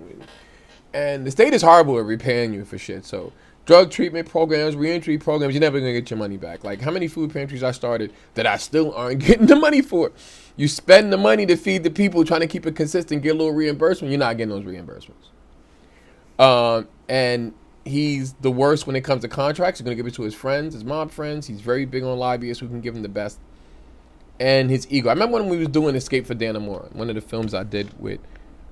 And the state is horrible at repaying you for shit. So drug treatment programs, reentry programs, you're never going to get your money back. Like, how many food pantries I started that I still aren't getting the money for? You spend the money to feed the people, trying to keep it consistent, get a little reimbursement. You're not getting those reimbursements. And he's the worst when it comes to contracts. He's going to give it to his friends, his mob friends. He's very big on lobbyists who can give him the best. And his ego. I remember when we was doing Escape for Dannemora, one of the films I did with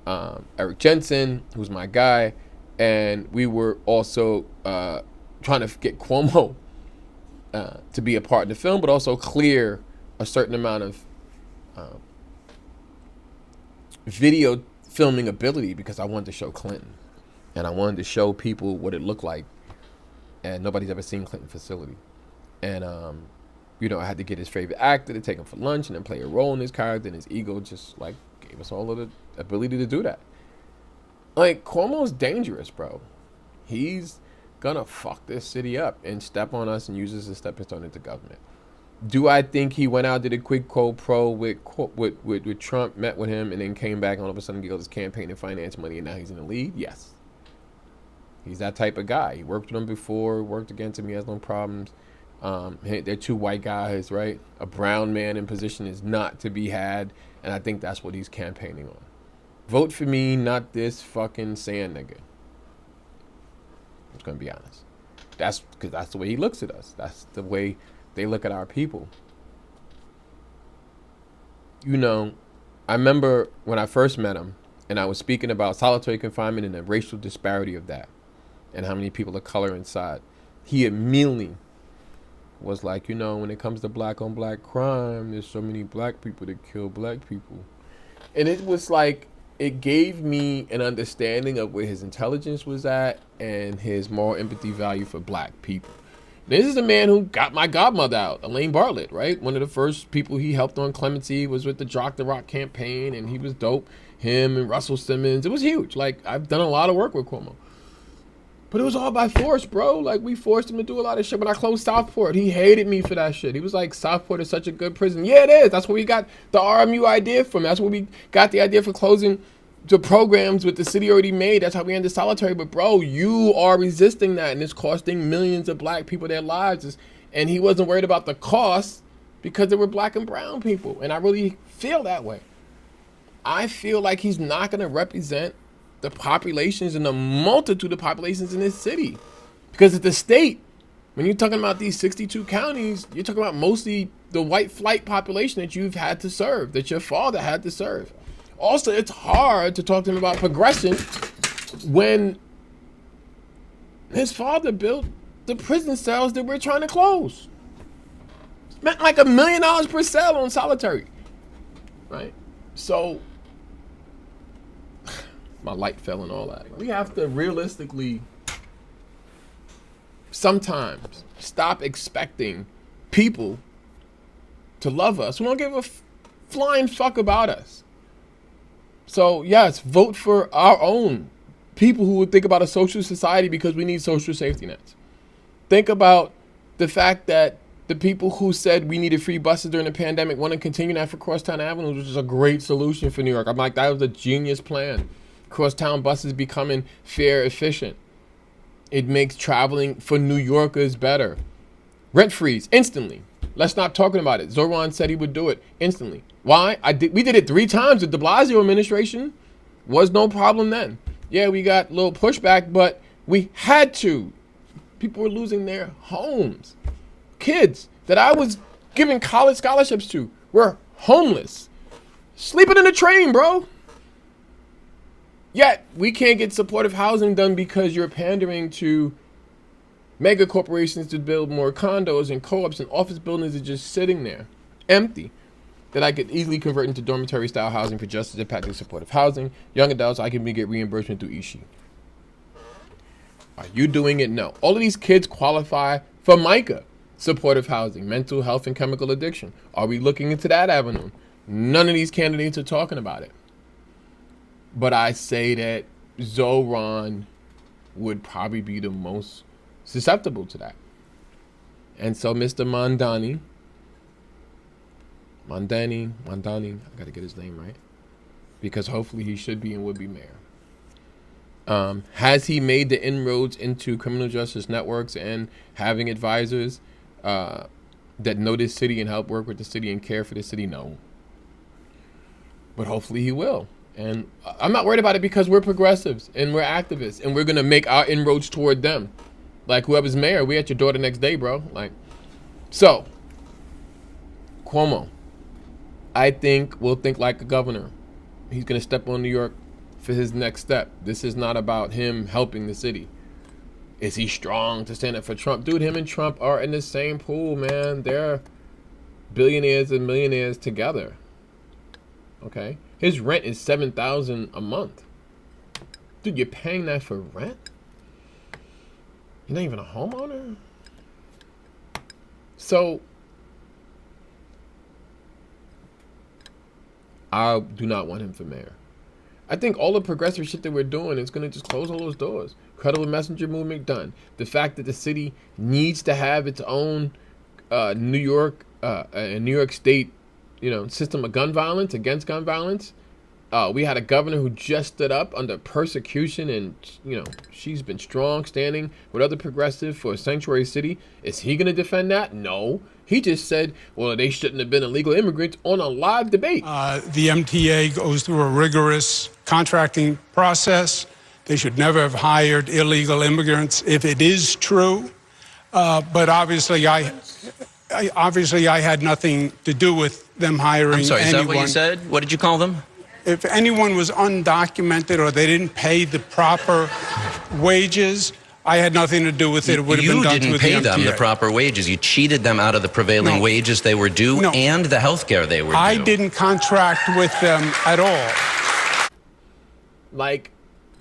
Eric Jensen, who's my guy, and we were also trying to get Cuomo to be a part of the film, but also clear a certain amount of video filming ability because I wanted to show Clinton. And I wanted to show people what it looked like. And nobody's ever seen Clinton facility. And, you know, I had to get his favorite actor to take him for lunch and then play a role in his character. And his ego just, like, gave us all of the ability to do that. Like, Cuomo's dangerous, bro. He's gonna fuck this city up and step on us and use us as a stepping stone into government. Do I think he went out, did a quid quo pro with Trump, met with him, and then came back and all of a sudden got his campaign and finance money, and now he's in the lead? Yes. He's that type of guy. He worked with him before, worked against him, he has no problems. They're two white guys, right? A brown man in position is not to be had, and I think that's what he's campaigning on. Vote for me, not this fucking sand nigga. I'm just gonna be honest. That's because that's the way he looks at us. That's the way they look at our people. You know, I remember when I first met him and I was speaking about solitary confinement and the racial disparity of that and how many people of color inside. He immediately was like, you know, when it comes to black on black crime, there's so many black people that kill black people. And it was like, it gave me an understanding of where his intelligence was at and his moral empathy value for black people. This is a man who got my godmother out, Elaine Bartlett, right? One of the first people he helped on clemency was with the Jock the Rock campaign, and he was dope. Him and Russell Simmons, it was huge. Like, I've done a lot of work with Cuomo. But it was all by force, bro. Like, we forced him to do a lot of shit. When I closed Southport, he hated me for that shit. He was like, Southport is such a good prison. Yeah, it is. That's where we got the RMU idea from. That's where we got the idea for closing the programs with the city already made. That's how we ended solitary. But bro, you are resisting that, and it's costing millions of black people their lives. And he wasn't worried about the cost because they were black and brown people. And I really feel that way. I feel like he's not going to represent the populations and the multitude of populations in this city, because it's the state. When you're talking about these 62 counties, you're talking about mostly the white flight population that you've had to serve, that your father had to serve. Also, it's hard to talk to him about progression when his father built the prison cells that we're trying to close. Spent like $1 million per cell on solitary, right? So, my light fell and all that. We have to realistically sometimes stop expecting people to love us who don't give a flying fuck about us. So, yes, vote for our own people who would think about a social society, because we need social safety nets. Think about the fact that the people who said we needed free buses during the pandemic want to continue that for Crosstown Avenue, which is a great solution for New York. I'm like, that was a genius plan. Crosstown buses becoming fare efficient. It makes traveling for New Yorkers better. Rent freeze instantly. Let's not talking about it. Zoran said he would do it instantly. Why? We did it 3 times with de Blasio administration. Was no problem then. Yeah, we got a little pushback, but we had to. People were losing their homes. Kids that I was giving college scholarships to were homeless. Sleeping in a train, bro. Yet, we can't get supportive housing done because you're pandering to mega corporations to build more condos and co-ops, and office buildings are just sitting there, empty, that I could easily convert into dormitory-style housing for justice impacting supportive housing. Young adults, I can get reimbursement through Ishi. Are you doing it? No. All of these kids qualify for MICA, supportive housing, mental health and chemical addiction. Are we looking into that avenue? None of these candidates are talking about it. But I say that Zoran would probably be the most susceptible to that. And so Mr. Mondani, I gotta get his name right, because hopefully he should be and would be mayor. Has he made the inroads into criminal justice networks and having advisors that know this city and help work with the city and care for the city? No. But hopefully he will. And I'm not worried about it because we're progressives and we're activists and we're going to make our inroads toward them. Like, whoever's mayor, we at your door the next day, bro. Like, so, Cuomo, I think will think like a governor. He's going to step on New York for his next step. This is not about him helping the city. Is he strong to stand up for Trump? Dude, him and Trump are in the same pool, man. They're billionaires and millionaires together. Okay, his rent is $7,000 a month. Dude, you're paying that for rent? You're not even a homeowner? So I do not want him for mayor. I think all the progressive shit that we're doing is going to just close all those doors. Credible messenger movement, done. The fact that the city needs to have its own New York State, system of gun violence, against gun violence. We had a governor who just stood up under persecution, and she's been strong, standing with other progressive for a sanctuary city. Is he going to defend that? No. He just said, well, they shouldn't have been illegal immigrants on a live debate. The MTA goes through a rigorous contracting process. They should never have hired illegal immigrants if it is true. But obviously, I had nothing to do with them hiring anyone. I'm sorry, is that what you said? What did you call them? If anyone was undocumented or they didn't pay the proper wages, I had nothing to do with it. It would have been done through the MTA. You didn't pay them the proper wages. You cheated them out of the prevailing wages they were due and the health care they were due. I didn't contract with them at all. Like,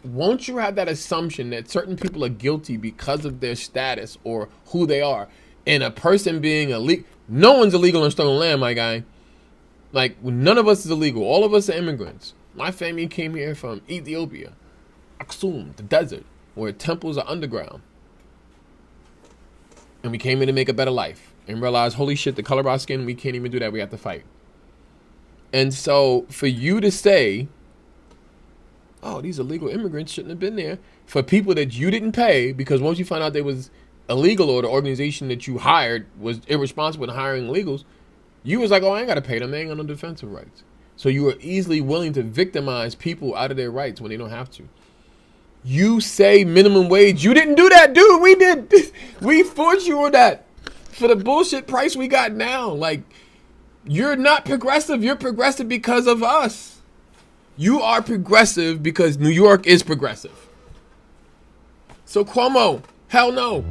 won't you have that assumption that certain people are guilty because of their status or who they are? And a person being illegal, no one's illegal on stolen land, my guy. Like, none of us is illegal. All of us are immigrants. My family came here from Ethiopia, Aksum, the desert, where temples are underground. And we came here to make a better life and realized, holy shit, the color of our skin, we can't even do that. We have to fight. And so for you to say, oh, these illegal immigrants shouldn't have been there, for people that you didn't pay, because once you find out they was illegal or the organization that you hired was irresponsible in hiring illegals, you was like, oh, I ain't got to pay them. They ain't got no defensive rights. So you were easily willing to victimize people out of their rights when they don't have to. You say minimum wage. You didn't do that, dude. We did. We forced you on that for the bullshit price we got now. Like, you're not progressive. You're progressive because of us. You are progressive because New York is progressive. So Cuomo, hell no.